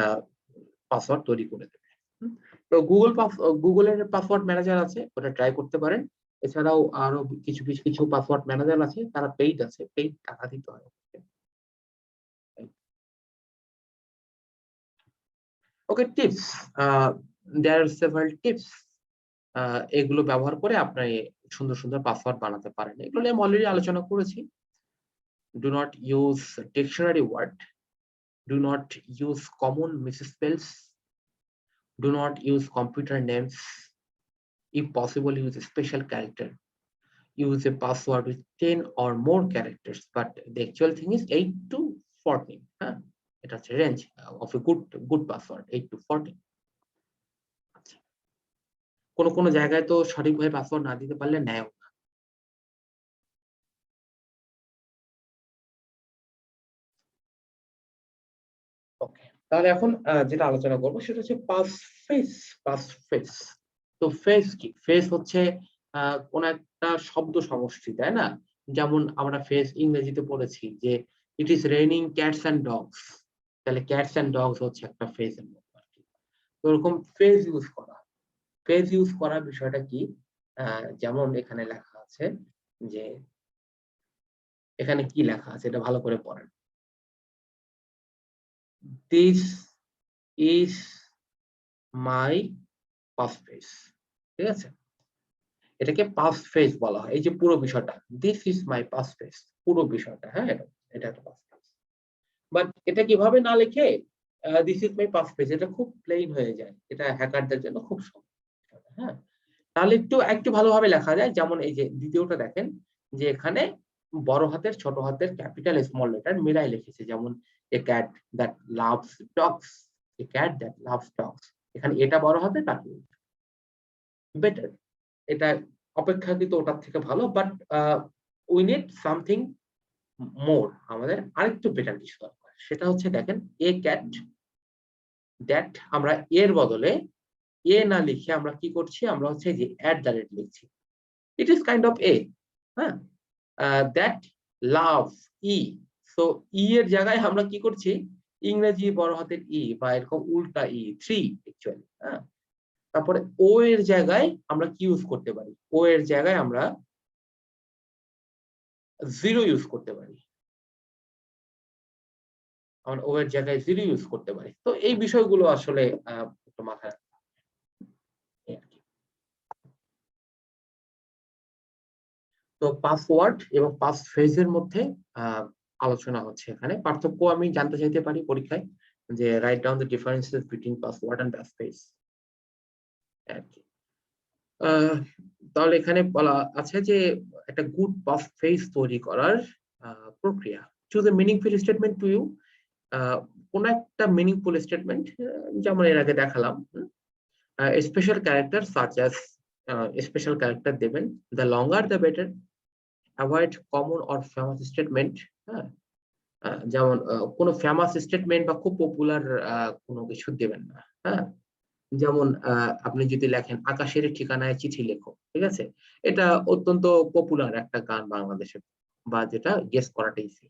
[SPEAKER 1] পাসওয়ার্ড তৈরি করে দেবে। হুম? তো Google এর পাসওয়ার্ড ম্যানেজার আছে, ওটা ট্রাই করতে পারেন। এছাড়াও আরো কিছু পাসওয়ার্ড ম্যানেজার আছে, তারা পেইড আছে। পেইড টাকা দিতে হয়। Okay, tips. Uh there are several tips. আ এগুলো ব্যবহার করে আপনি সুন্দর, সুন্দর পাসওয়ার্ড বানাতে পারেন। এগুলো নিয়ে আমি অলরেডি আলোচনা করেছি। Do not use dictionary word. Do not use common misspells. Do not use computer names. If possible, use a special character. Use a password with 10 or more characters. But the actual thing is 8 to 14. হ্যাঁ? এটা হচ্ছে range of a good password, 8 to 14. আচ্ছা। কোন জায়গায় তো সঠিকভাবে password না দিতে পারলে নেয়ও না। ওকে। তাহলে এখন যেটা আলোচনা করব সেটা হচ্ছে পাসফেস। পাসফেস। তো ফেস কি? ফেস হচ্ছে আ কোন একটা শব্দ সমষ্টি, তাই না? যেমন আমরা ফেস ইংরেজিতে পড়েছি যে ইট ইস রেইনিং ক্যাটস অ্যান্ড ডগস। তাহলে ক্যাটস অ্যান্ড ডগস হচ্ছে একটা ফেস এর মতো আরকি। তো ওরকম ফেস ইউজ করা। ফেস ইউজ করার বিষয়টা কি? আ যেমন এখানে লেখা আছে যে এখানে কি লেখা আছে এটা ভালো করে পড়েন। This is my পাসফেস। ঠিক আছে? এটাকে পাসফেস বলা হয়। এই যে পুরো বিষয়টা। This is my পাসফেস। পুরো বিষয়টা, হ্যাঁ? এটা একটা পাসফেস। বাট এটা কিভাবে না লিখে this is my পাসফেস এটা খুব প্লেইন হয়ে যায়। এটা হ্যাকারদের জন্য খুব সহজ। হ্যাঁ? তাহলে একটু ভালোভাবে লেখা যায়। যেমন এই যে ২য় টা দেখেন যে এখানে বড় হাতের, ছোট হাতের, ক্যাপিটাল, স্মল লেটার মিলায় লিখেছে। যেমন a cat that loves dogs, a cat that loves dogs। এখানে এটা বড় হাতের, বাকি বেটার। এটা অপেক্ষাকৃত ওটার থেকে ভালো। But we need something more. আমাদের আরেকটু বেটার কিছু দরকার। সেটা হচ্ছে দেখেন a cat that আমরা এর বদলে এ না লিখে আমরা কি করছি? আমরা হচ্ছে যে @ লিখছি। ইট ইস কাইন্ড অফ এ, হ্যাঁ? That love E. সো ই এর জায়গায় আমরা কি করছি? ইংরেজি বড় হাতের ই বা এরকম উল্টা ই 3 অ্যাকচুয়ালি, হ্যাঁ? তারপরে ও এর জায়গায় আমরা কি ইউজ করতে পারি? ও এর জায়গায় আমরা 0 ইউজ করতে পারি। আমরা ও এর জায়গায় 0 ইউজ করতে পারি। তো এই বিষয়গুলো আসলে একটু মাথায় রাখতে হবে এই আরকি। তো পাসওয়ার্ড এবং পাস ফ্রেজের মধ্যে আলোচনা হচ্ছে এখানে। পার্থক্য আমি জানতে চাইতে পারি পরীক্ষায় যে write down the differences between password and pass phrase আর কি। তাহলে এখানে বলা আছে যে একটা গুড পাস ফ্রেজ তৈরি করার প্রক্রিয়া। Choose a meaningful statement to you. কোন একটা মিনিংফুল স্টেটমেন্ট, যেমন এর আগে দেখালাম, special character such as special character দেবেন, the longer the better, avoid common or famous statement. হ্যাঁ, যেমন কোনো ফেমাস স্টেটমেন্ট বা খুব পপুলার কোনো কিছু দেবেন না। হ্যাঁ, যেমন আপনি যদি লেখেন আকাশের ঠিকানায় চিঠি লেখো, ঠিক আছে, এটা অত্যন্ত পপুলার একটা গান বাংলাদেশে, বা যেটা গেস করাটা ইজি,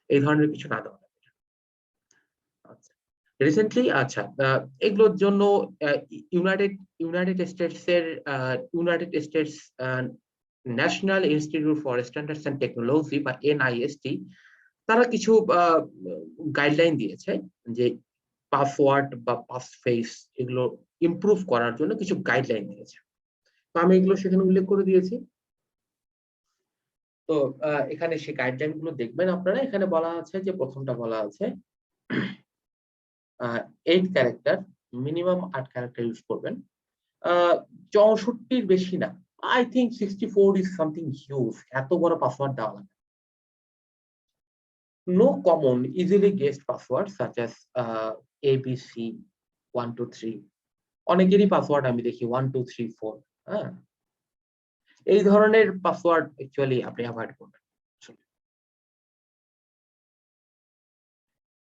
[SPEAKER 1] এই ধরনের কিছু না দেওয়া। আচ্ছা, রিসেন্টলি, আচ্ছা, এগুলোর জন্য United United States National Institute for Standards and Technology বা এনআইএসটি তারা কিছু গাইডলাইন দিয়েছে যে পাসওয়ার্ড বা পাস ফেস এগুলো ইমপ্রুভ করার জন্য কিছু গাইডলাইন দিয়েছে। তো আমি এগুলো সেখানে উল্লেখ করে দিয়েছি। তো এখানে সেই গাইডলাইন গুলো দেখবেন আপনারা। এখানে বলা আছে যে প্রথমটা বলা আছে 8 ক্যারেক্টার, মিনিমাম 8 ক্যারেক্টার ইউজ করবেন। 64 বেশি না, I think 64 is something huge, এত বড় পাসওয়ার্ড দেওয়া লাগে। No common easily guessed passwords such as ABC 1 2 3, অনেকেরই পাসওয়ার্ড আমি দেখি 1 2 3 4। হ্যাঁ, এই ধরনের পাসওয়ার্ড অ্যাকচুয়ালি আপনি অ্যাভয়েড করবেন।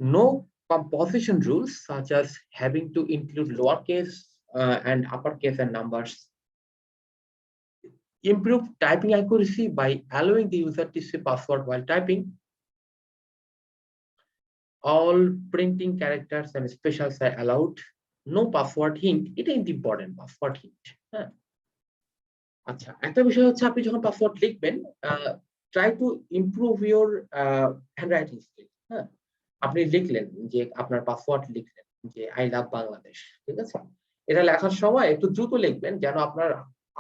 [SPEAKER 1] No composition rules such as having to include lowercase and uppercase and numbers. Improve typing accuracy by allowing the user to say password while typing. All printing characters and specials are allowed. No password hint. এটা important, password hint. হ্যাঁ, আচ্ছা, একটা বিষয় হচ্ছে আপনি যখন password লিখবেন, try to improve your handwriting skill. হ্যাঁ, আপনি লিখলেন যে আপনার পাসওয়ার্ড লিখলেন যে আই লাভ বাংলাদেশ, ঠিক আছে, এটা লেখার সময় একটু দ্রুত লিখবেন যেন আপনার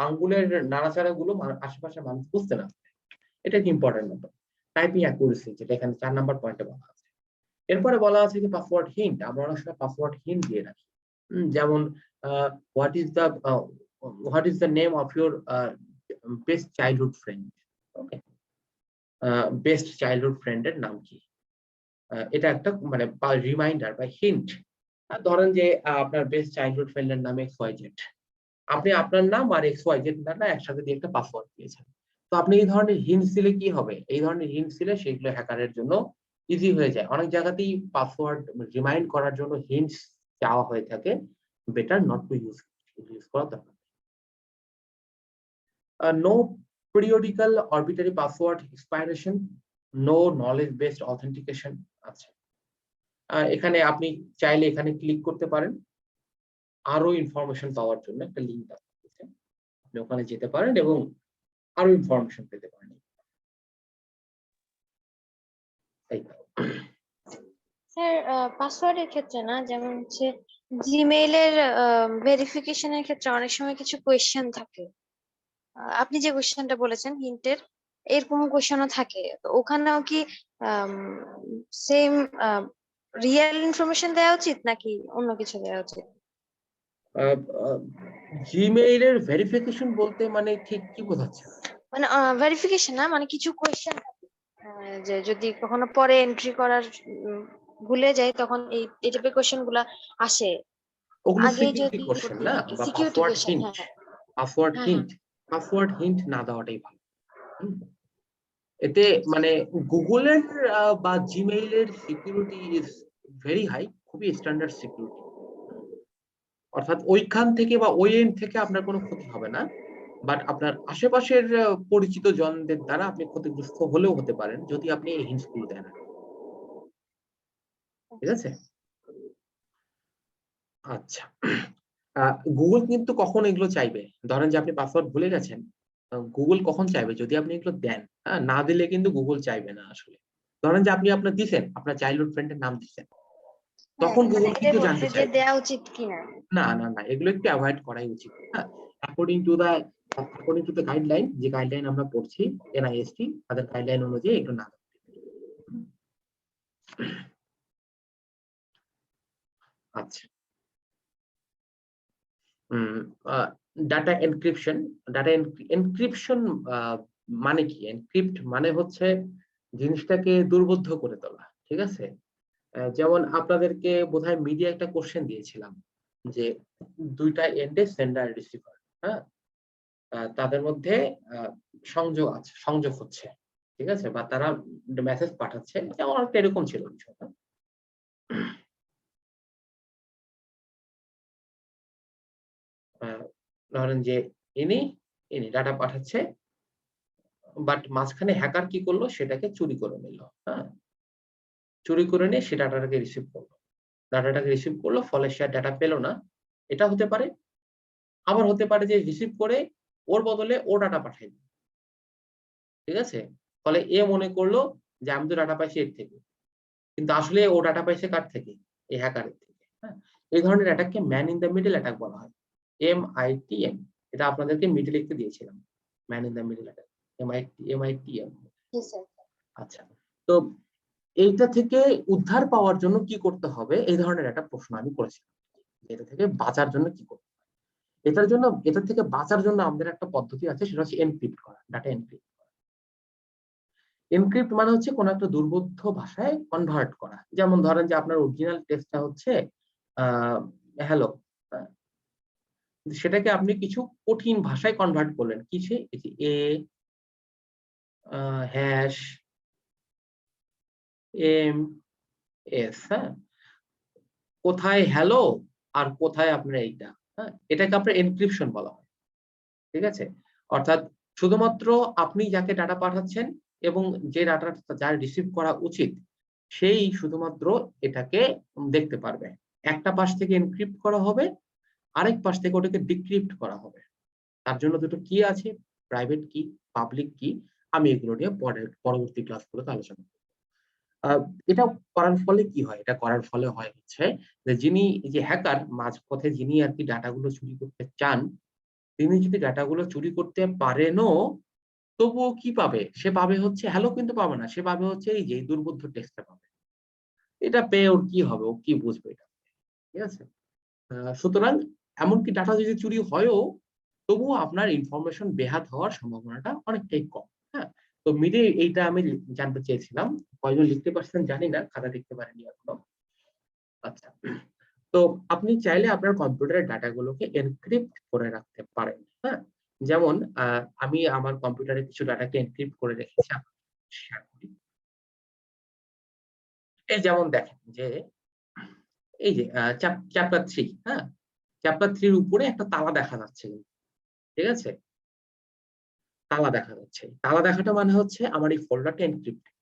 [SPEAKER 1] আঙ্গুলের নাড়াচাড়া গুলো আশেপাশের মানুষ বুঝতে না পারে। এটা কি ইম্পর্টেন্ট ব্যাপার। টাইপিং অ্যাকুরেসি, যেটা এখানে 4 নাম্বার পয়েন্টে বলা আছে। এরপরে বলা আছে যে পাসওয়ার্ড হিন্ট। আমরা অনেক সময় পাসওয়ার্ড হিন্ট দিয়ে রাখি, যেমন what is the name of your best childhood friend. Okay, best childhood ফ্রেন্ডের নাম কি, এটা একটা মানে রিমাইন্ডার বা হিন্ট। ধরেন যে আপনার বেস্ট চাইল্ডহুড ফ্রেন্ডের নাম XYZ, আপনি আপনার নাম আর XYZ নামটা একসাথে দিয়ে একটা পাসওয়ার্ড দিয়েছেন। তো আপনি এই ধরনের হিন্টস দিলে কি হবে, এই ধরনের হিন্টস দিলে সেগুলো হ্যাকারের জন্য ইজি হয়ে যায়। অনেক জায়গাতেই পাসওয়ার্ড রিমাইন্ড করার জন্য হিন্টস চাওয়া হয়ে থাকে, বেটার নট টু ইউজ করা দরকার। No periodical arbitrary password expiration, no knowledge based authentication। আচ্ছা, এখানে আপনি চাইলে এখানে ক্লিক করতে পারেন আরো ইনফরমেশন পাওয়ার জন্য, একটা লিংক আছে, আপনি ওখানে যেতে পারেন এবং আরো ইনফরমেশন পেতে পারেন।
[SPEAKER 2] স্যার, পাসওয়ার্ডের ক্ষেত্রে না, যেমন হচ্ছে জিমেইলের ভেরিফিকেশনের ক্ষেত্রে অনেক সময় কিছু কোয়েশ্চেন থাকে। আপনি যে কোয়েশ্চেনটা বলেছেন হিন্টের, এরকম কোয়েশ্চেনও থাকে। তো ওখানেও কি সেম রিয়েল ইনফরমেশন দেওয়া উচিত নাকি অন্য কিছু দেওয়া উচিত?
[SPEAKER 1] জিমেইলের ভেরিফিকেশন বলতে মানে ঠিক কি বোঝাচ্ছেন?
[SPEAKER 2] মানে ভেরিফিকেশন না, মানে কিছু কোয়েশ্চেন থাকে যে যদি কখনো পরে এন্ট্রি করার ভুলে যাই তখন এই টাইপের কোয়েশ্চেন গুলা আসে।
[SPEAKER 1] ওগুলো
[SPEAKER 2] আগে
[SPEAKER 1] সিকিউরিটি
[SPEAKER 2] যদি
[SPEAKER 1] কোশ্চেন না, বা
[SPEAKER 2] সিকিউরিটি
[SPEAKER 1] পাসওয়ার্ড
[SPEAKER 2] কোয়েশ্চেন।
[SPEAKER 1] হিন্ট।
[SPEAKER 2] হ্যাঁ
[SPEAKER 1] পাসওয়ার্ড
[SPEAKER 2] হ্যাঁ
[SPEAKER 1] হিন্ট, পাসওয়ার্ড হিন্ট না দেওয়াটাই ভালো। এতে মানে গুগলের বা জিমেইলের সিকিউরিটি ইজ ভেরি হাই, খুবই স্ট্যান্ডার্ড সিকিউরিটি। অর্থাৎ ওইখান থেকে বা ওই এন্ড থেকে আপনার কোনো ক্ষতি হবে না, বাট আপনার আশেপাশের পরিচিত জনদের দ্বারা আপনি ক্ষতিগ্রস্ত হলেও হতে পারেন যদি আপনি এই হিন্টস গুলো দেন। ঠিক আছে, আচ্ছা। গুগল কিন্তু কখন এগুলো চাইবে, ধরেন যে আপনি পাসওয়ার্ড ভুলে গেছেন, গুগল কখন চাইবে যদি আপনি এগুলো দেন। হ্যাঁ, না দিলে কিন্তু গুগল চাইবে না আসলে। ধরেন যে আপনি আপনার দিছেন, আপনার চাইল্ডহুড ফ্রেন্ডের নাম দিচ্ছেন, তখন গুগল কিন্তু জানতে চাইবে।
[SPEAKER 2] দেওয়া উচিত কিনা।
[SPEAKER 1] না না না, এগুলো একটু অ্যাভয়েড করাই উচিত। হ্যাঁ, according to the according to the guideline, যে গাইডলাইন আমরা পড়ছি এনআইএসটি, তাদের গাইডলাইন অনুযায়ী এটা না। আচ্ছা, ডাটা এনক্রিপশন। ডাটা এনক্রিপশন মানে কি? এনক্রিপ্ট মানে হচ্ছে জিনিসটাকে দুর্বোধ্য করে তোলা, ঠিক আছে? যেমন আপনাদেরকে বোধহয় মিডিয়া একটা কোশ্চেন দিয়েছিলাম যে দুইটা এন্ডে সেন্ডার রিসিভার, হ্যাঁ, তাদের মধ্যে সংযোগ হচ্ছে, ঠিক আছে, বা তারা মেসেজ পাঠাচ্ছে, যেমন একটা এরকম ছিল বিষয়টা। ধরেন যে ইনি ইনি ডাটা পাঠাচ্ছে, বাট মাঝখানে হ্যাকার কি করলো, সেটাকে চুরি করে নিল, হ্যাঁ, চুরি করে নিয়ে সে ডাটাটাকে রিসিভ করলো, ফলে সে ডাটা পেল না। এটা হতে পারে। আবার হতে পারে যে রিসিভ করে ওর বদলে ও ডাটা পাঠাই দিল, ঠিক আছে? ফলে এ মনে করলো যে আমি তো ডাটা পাইছি এর থেকে, কিন্তু আসলে ও ডাটা পাইছে কার থেকে? এই হ্যাকারের থেকে, হ্যাঁ। এই ধরনের অ্যাটাককে man in the middle attack বলা হয়, MITM। এটা আপনাদেরকে মিডল লিখতে দিয়েছিলাম, man in the middle attack, MITM।
[SPEAKER 2] জি স্যার।
[SPEAKER 1] আচ্ছা, তো এইটা থেকে উদ্ধার পাওয়ার জন্য কি করতে হবে, এই ধরনের একটা প্রশ্ন আমি করেছিলাম। এটা থেকে বাঁচার জন্য কি করতে হবে? এটা থেকে বাঁচার জন্য আমাদের একটা পদ্ধতি আছে, সেটা হচ্ছে এনক্রিপ্ট করা, ডাটা এনক্রিপ্ট। এনক্রিপ্ট মানে হচ্ছে কোন একটা দুর্বোধ্য ভাষায় কনভার্ট করা। যেমন ধরেন যে আপনার অরিজিনাল টেক্সটটা হচ্ছে হ্যালো, সেটাকে আপনি কিছু কঠিন ভাষায় কনভার্ট করলেন, কিসে? হ্যাশ এম এস, হ্যাঁ, কোথায় হ্যালো আর কোথায় আপনার এইটা, হ্যাঁ, এটাকে আপনার এনক্রিপশন বলা হয়, ঠিক আছে? অর্থাৎ শুধুমাত্র আপনি যাকে ডাটা পাঠাচ্ছেন এবং যে ডাটাটা যার রিসিভ করা উচিত, সেই শুধুমাত্র এটাকে দেখতে পারবে। একটা পাশ থেকে এনক্রিপ্ট করা হবে, আরেক পাশ থেকে ওটাকে ডিক্রিপ্ট করা হবে। তার জন্য দুটো কি আছে, প্রাইভেট কি, পাবলিক কি। আমি এগুলো নিয়ে পরবর্তী ক্লাসগুলোতে আলোচনা করব। এটা করার ফলে কি হয়? এটা করার ফলে হয় হচ্ছে যে যে হ্যাকার মাঝপথে যিনি আর কি ডাটাগুলো চুরি করতে চান, তিনি যদি ডাটাগুলো চুরি করতে পারেনও, তবুও কি পাবে? সে পাবে হচ্ছে হ্যালো, কিন্তু পাবে না। সে পাবে হচ্ছে এই যে দুর্বোধ্য টেক্সটটা পাবে। এটা পেয়ে ওর কি হবে? ও কি বুঝবে এটা? ঠিক আছে? সুতরাং এমনকি ডাটা যদি চুরি হয়ও, তবুও আপনার ইনফরমেশন বেহাত হওয়ার সম্ভাবনাটা অনেকটাই কম। হ্যাঁ? তো মিডে এইটা আমি জানতে চেয়েছিলাম। কয়জন লিখতে পারছেন জানি না, খাতা লিখতে পারেনি এখনো। আচ্ছা। তো আপনি চাইলে আপনার কম্পিউটারের ডাটাগুলোকে এনক্রিপ্ট করে রাখতে পারেন। হ্যাঁ? যেমন আমি আমার কম্পিউটারে কিছু ডাটাকে এনক্রিপ্ট করে রেখেছি, আপনাকে শেয়ার করি। এই যেমন দেখেন যে এই যে চ্যাপ্টার 3, হ্যাঁ? চ্যাপ্টার 3 এর উপরে একটা তালা দেখা যাচ্ছে কিন্তু, ঠিক আছে? তালা দেখা যাচ্ছে। তালা দেখাটা মানে হচ্ছে আমার এই ফোল্ডারটা এনক্রিপ্টেড।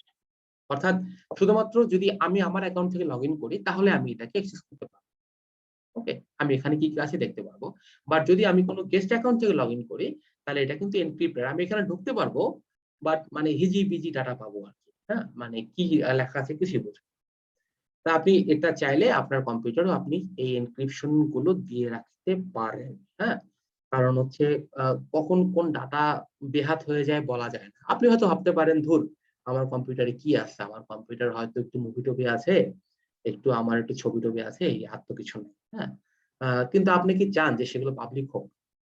[SPEAKER 1] অর্থাৎ শুধুমাত্র যদি আমি আমার অ্যাকাউন্ট থেকে লগইন করি, তাহলে আমি এটাকে অ্যাক্সেস করতে পারব। ওকে? আমি এখানে কি আছে দেখতে পারবো। বাট যদি আমি কোনো গেস্ট অ্যাকাউন্ট থেকে লগইন করি, তাহলে এটা কিন্তু এনক্রিপ্টেড। আমি এখানে ঢুকতে পারবো, বাট মানে হিজিবিজি ডাটা পাবো আরকি। হ্যাঁ? মানে কি লেখা আছে কিছুই বুঝবো না। তা আপনি এটা চাইলে আপনার কম্পিউটারেও আপনি এই এনক্রিপশন গুলো দিয়ে রাখতে পারেন। হ্যাঁ? কারণ হচ্ছে কখন কোন ডাটা বেহাত হয়ে যায় বলা যায় না। আপনি হয়তো ভাবতে পারেন, ধুর, আমার কম্পিউটারে কি আছে? আমার কম্পিউটার হয়তো একটু মুভি-টুভি আছে, আমার একটু ছবি-টবি আছে, এই আর তো কিছু নেই। হ্যাঁ? কিন্তু আপনি কি চান যে সেগুলো পাবলিক হোক?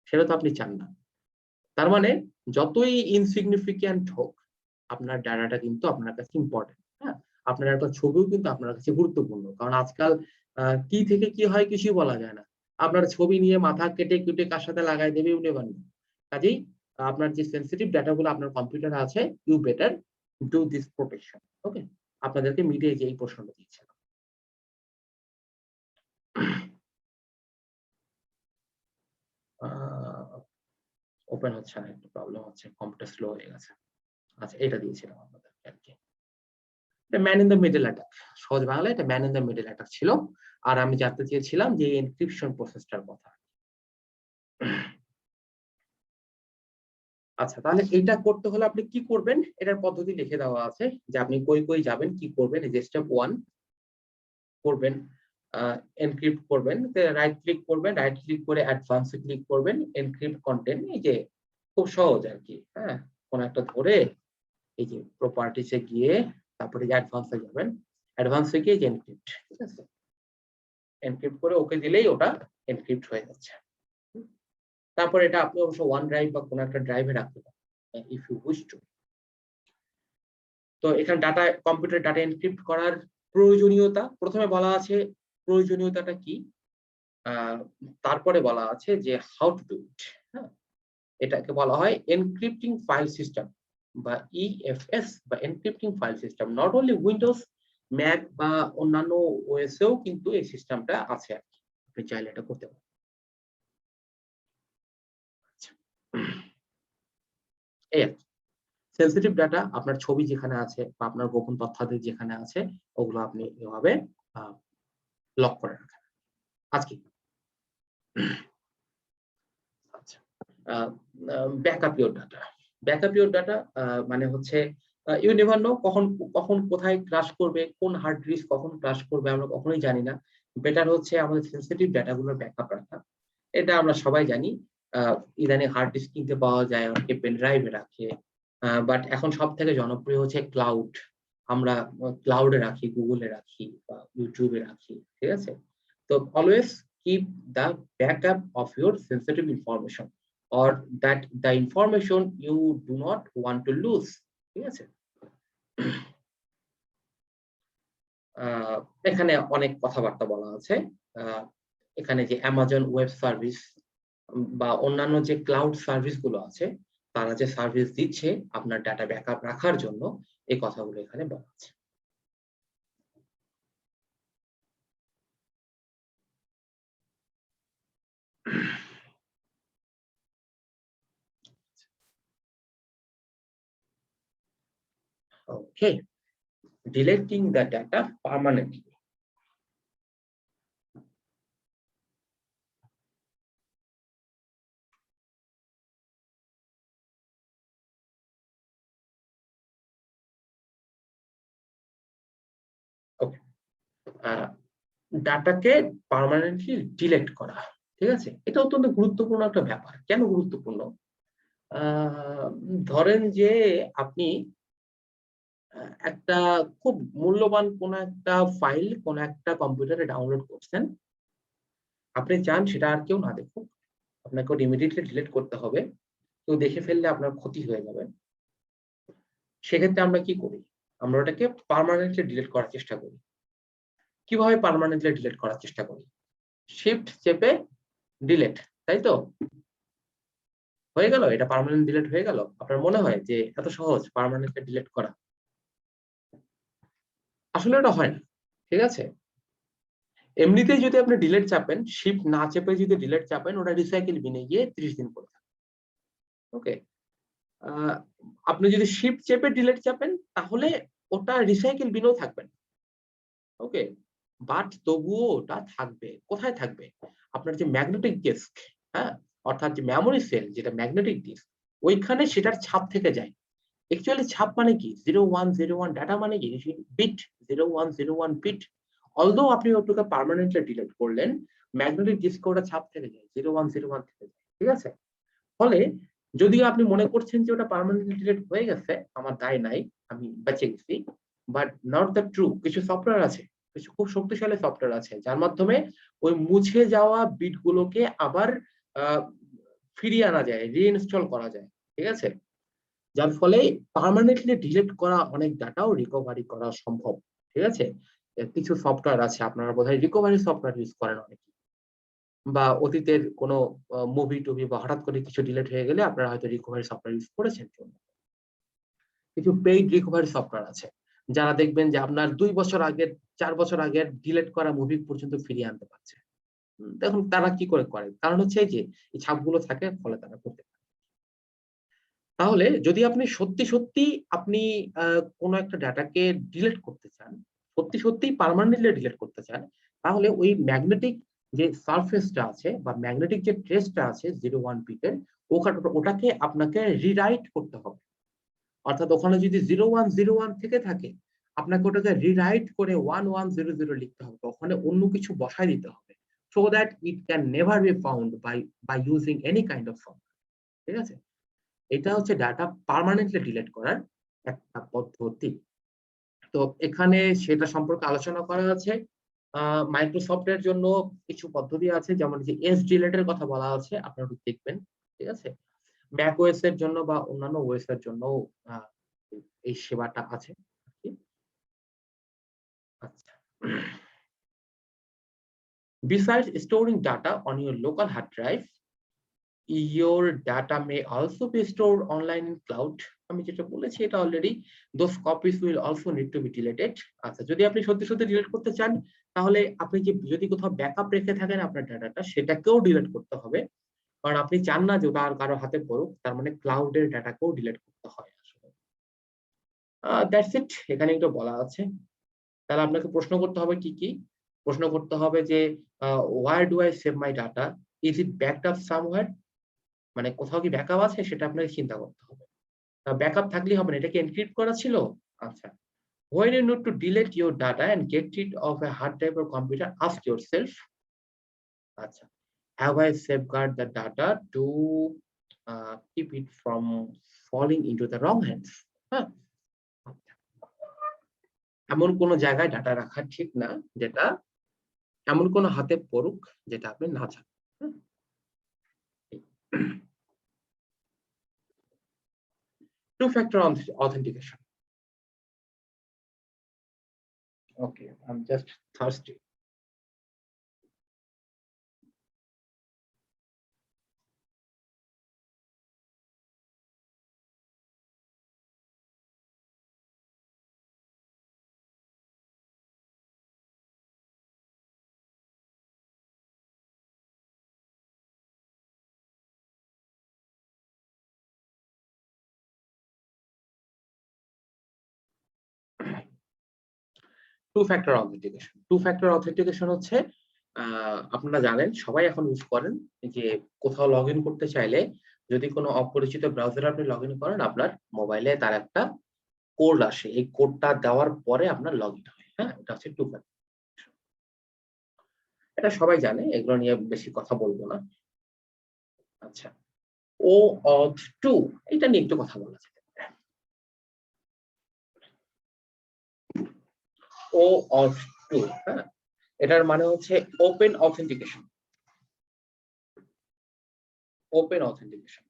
[SPEAKER 1] সেটা তো আপনি চান না। তার মানে যতই ইনসিগনিফিক্যান্ট হোক, আপনার ডাটাটা কিন্তু আপনার কাছে ইম্পোর্টেন্ট। হ্যাঁ? আপনার একটা ছবিও কিন্তু আপনার কাছে গুরুত্বপূর্ণ। কারণ আজকাল কি থেকে কি হয় কিছুই বলা যায় না। আপনার ছবি নিয়ে মাথা কেটে-কুটে কার সাথে লাগায় দেবে উনি নেবেন না। কাজেই আপনার যে সেনসিটিভ ডাটা গুলো আপনার কম্পিউটারে আছে, you better do this protection. Okay? আপনাদেরকে মিডিয়ে যে এই প্রশ্নটা দিয়েছিলাম। আ ওপেন হচ্ছে না, একটু প্রবলেম হচ্ছে। কম্পিউটার স্লো হয়ে গেছে। আচ্ছা, এটা দিয়েছিলাম আপনাদেরকে আরকি। Man in the middle attack. সহজ বাংলায় এটা man in the middle attack ছিল। আর আমি জানতে চেয়েছিলাম যে এনক্রিপশন প্রসেসটার কথা। আচ্ছা, তাহলে এটা করতে হলে আপনি কি করবেন? এটার পদ্ধতি লিখে দেওয়া আছে যে আপনি কই যাবেন, কি করবেন। এই যে স্টেপ 1 করবেন, আ এনক্রিপ্ট করবেন। রাইট ক্লিক করবেন, রাইট ক্লিক করে অ্যাডভান্স এ ক্লিক করবেন, এনক্রিপ্ট কনটেন্ট, এই যে খুব সহজ আর কি। হ্যাঁ, কোন একটা ধরে এই যে প্রপার্টিসে গিয়ে তারপরে যে অ্যাডভান্সে যাবেন, অ্যাডভান্সে গিয়ে যে এনক্রিপ্ট, ঠিক আছে, এনক্রিপ্ট করে ওকে দিলেই ওটা এনক্রিপ্ট হয়ে যাচ্ছে। তারপর এটা আপনি অবশ্য ওয়ান ড্রাইভ বা কোনো একটা ড্রাইভে রাখতে পারেন ইফ ইউ উইশ টু। তো এখানে ডাটা, কম্পিউটার ডাটা এনক্রিপ্ট করার প্রয়োজনীয়তা, প্রথমে বলা আছে প্রয়োজনীয়তাটা কি, তারপরে বলা আছে যে হাউ টু ডু ইট। হ্যাঁ, এটাকে বলা হয় এনক্রিপ্টিং ফাইল সিস্টেম বা ইএফএস বা encrypting file system. Not only Windows, Mac বা অন্যান্য ওএস এও কিন্তু এই সিস্টেমটা আছে আর কি, আপনি চাইলে এটা করতে পারেন। আচ্ছা, এই আর কি। সেনসিটিভ ডাটা, আপনার ছবি যেখানে আছে বা আপনার গোপন তথ্যাদি যেখানে আছে ওগুলো আপনি এভাবে লক করে রাখেন। আজকে আচ্ছা, backup your data. Backup your data মানে হচ্ছে ইউ নেভার নো কখন কখন কোথায় ক্রাশ করবে, কোন হার্ড ডিস্ক কখন ক্রাশ করবে আমরা কখনোই জানি না। বেটার হচ্ছে আমাদের সেনসিটিভ ডাটাগুলোর ব্যাকআপ রাখা। এটা আমরা সবাই জানি। ইদানিং হার্ড ডিস্ক কিনতে পাওয়া যায়, অনেকে পেন ড্রাইভে রাখে। বাট এখন সবথেকে জনপ্রিয় হচ্ছে ক্লাউড। আমরা ক্লাউডে রাখি, গুগলে রাখি বা ইউটিউবে রাখি, ঠিক আছে? তো always keep the backup of your sensitive information or that the information you do not want to lose, ঠিক আছে? এখানে অনেক কথাবার্তা বলা আছে। এখানে যে অ্যামাজন ওয়েব সার্ভিস বা অন্যান্য যে ক্লাউড সার্ভিস গুলো আছে, তারা যে সার্ভিস দিচ্ছে আপনার ডাটা ব্যাকআপ রাখার জন্য, এই কথাগুলো এখানে বলা আছে। ওকে, deleting the data permanently. ওকে, ডাটাকে পার্মানেন্টলি ডিলিট করা, ঠিক আছে? এটা অত্যন্ত গুরুত্বপূর্ণ একটা ব্যাপার। কেন গুরুত্বপূর্ণ? আহ, ধরেন যে আপনি একটা খুব মূল্যবান কোন একটা ফাইল কোন একটা কম্পিউটারে ডাউনলোড করছেন, আপনি চান সেটা আর কেউ না দেখুক, আপনাকে ওটা ইমিডিয়েটলি ডিলিট করতে হবে, কেউ দেখে ফেললে আপনার ক্ষতি হয়ে যাবে। সেক্ষেত্রে আমরা কি করি? আমরা ওটাকে পার্মানেন্টলি ডিলিট করার চেষ্টা করি। কিভাবে পার্মানেন্টলি ডিলিট করার চেষ্টা করি? শিফট চেপে ডিলিট, তাই তো? হয়ে গেল, এটা পার্মানেন্ট ডিলিট হয়ে গেল। আপনার মনে হয় যে এত সহজ পার্মানেন্টলি ডিলিট করা? আসলে এটা হয় না, ঠিক আছে? এমনিতেই যদি আপনি ডিলিট চাপেন, শিফট না চেপে যদি ডিলিট চাপেন, ওটা রিসাইকেল বিনে গিয়ে 30 দিন পরে থাকে। ওকে, আপনি যদি শিফট চেপে ডিলিট চাপেন তাহলে ওটা রিসাইকেল বিনেও থাকবেন। ওকে, বাট তবুও ওটা থাকবে। কোথায় থাকবে? আপনার যে ম্যাগনেটিক ডিস্ক, হ্যাঁ, অর্থাৎ যে মেমোরি সেল যেটা ম্যাগনেটিক ডিস্ক, ওইখানে সেটার ছাপ থেকে যায়। অ্যাকচুয়ালি ছাপ মানে কি? 0101 ডাটা মানে কি? Bit, 0101 bit. অলদো আপনি ওটাকে পার্মানেন্টলি ডিলিট করলেন, ম্যাগনেটিক ডিস্কে ওটা ছাপ থেকে যায়, 0101 থেকে যায়, ঠিক আছে? ফলে যদিও আপনি মনে করছেন যে ওটা পার্মানেন্টলি ডিলিট হয়ে গেছে, আমার দায় নাই, আমি বেঁচে গেছি, বাট নট দ্য ট্রু। কিছু সফটওয়্যার আছে, কিছু খুব শক্তিশালী সফটওয়্যার আছে যার মাধ্যমে ওই মুছে যাওয়া বিট গুলোকে আবার ফিরিয়ে আনা যায়, রিইনস্টল করা যায়, ঠিক আছে? যার ফলে পার্মানেন্টলি ডিলিট করা অনেক ডাটাও রিকভারি করা সম্ভব, ঠিক আছে? কিছু সফটওয়্যার আছে, আপনারা বোধহয় রিকভারি সফটওয়্যার ইউজ করেন অনেকে, বা অতীতের কোনো মুভি টুভি বা হঠাৎ করে কিছু ডিলিট হয়ে গেলে আপনারা হয়তো রিকভারি সফটওয়্যার ইউজ করেছেন। কিছু পেইড রিকভারি সফটওয়্যার আছে যারা দেখবেন যে আপনার 2 বছর আগের, 4 বছর আগের ডিলিট করা মুভি পর্যন্ত ফিরিয়ে আনতে পারছে। দেখুন তারা কি করে করে, কারণ হচ্ছে এই যে এই ছাপগুলো থাকে, ফলে তারা করতে পারে। তাহলে যদি আপনি সত্যি সত্যি আপনি কোনো একটা ডাটাকে ডিলিট করতে চান, সত্যি সত্যি পার্মানেন্টলি ডিলিট করতে চান, তাহলে ওই ম্যাগনেটিক যে সারফেসটা আছে বা ম্যাগনেটিক যে ট্রেসটা আছে 01 বিটের, ওটাকে আপনাকে রিরাইট করতে হবে। অর্থাৎ ওখানে যদি 0101 থেকে থাকে, আপনাকে ওটাকে রিরাইট করে 1100 লিখতে হবে, ওখানে অন্য কিছু বসায় দিতে হবে, so that it can never be found by using any kind of software, ঠিক আছে? এটা হচ্ছে ডাটা পার্মানেন্টলি ডিলিট করার একটা পদ্ধতি। তো এখানে সেটা সম্পর্কে আলোচনা করা আছে। মাইক্রোসফটের জন্য কিছু পদ্ধতি আছে, যেমন যে এস ডিলেটের কথা বলা আছে, আপনারা একটু দেখবেন, ঠিক আছে। ম্যাক ওএস এর জন্য বা অন্যান্য ওএস এর জন্য এই সেবাটা আছে। আচ্ছা, besides storing data on your local hard drive, your data may also be stored online in cloud. আমি যেটা বলেছি এটা already, those copies will also need to be deleted. আচ্ছা, যদি আপনি সত্যি সত্যি ডিলিট করতে চান, তাহলে আপনি যদি কোথাও ব্যাকআপ রেখে থাকেন আপনার ডাটাটা, সেটাকেও ডিলিট করতে হবে, কারণ আপনি চান না যে ওটা আর কারো হাতে পড়ুক। তার মানে ক্লাউডের ডাটাকেও ডিলিট করতে হয় আসলে। দ্যাটস ইট, এখানে একটু বলা আছে। তাহলে আপনাকে প্রশ্ন করতে হবে কি কি? প্রশ্ন করতে হবে যে where do I save my data? Is it backed up somewhere? মানে কোথাও কি ব্যাকআপ আছে, সেটা আপনাকে চিন্তা করতে হবে। ব্যাকআপ থাকলেই হবে না, এটা কি এনক্রিপ্ট করা ছিল? আচ্ছা, when you need to delete your data and get rid of a hard drive or computer, ask yourself, আচ্ছা, have I safeguard the data to keep it from falling into the wrong hands? হ্যাঁ, এমন কোন জায়গায় data রাখা ঠিক না যেটা এমন কোন হাতে পড়ুক যেটা আপনি না চান। Two-factor authentication. Okay, I'm just thirsty. Two-factor authentication. Two-factor authentication হচ্ছে, আপনারা জানেন, সবাই এখন ইউজ করেন, যে কোথাও লগ ইন করতে চাইলে যদি কোনো অপরিচিত ব্রাউজারে আপনি লগ ইন করেন, আপনার মোবাইলে তার একটা কোড আসে, এই কোডটা দেওয়ার পরে আপনার লগ ইন হয়। হ্যাঁ, এটা হচ্ছে টু ফ্যাক্টর। এটা সবাই জানে, এগুলো নিয়ে বেশি কথা বলবো না। আচ্ছা, OAuth 2, এটা নিয়ে একটু কথা বলা যায়। OAuth 2, হ্যাঁ, এটার মানে হচ্ছে ওপেন অথেন্টিকেশন। Open authentication.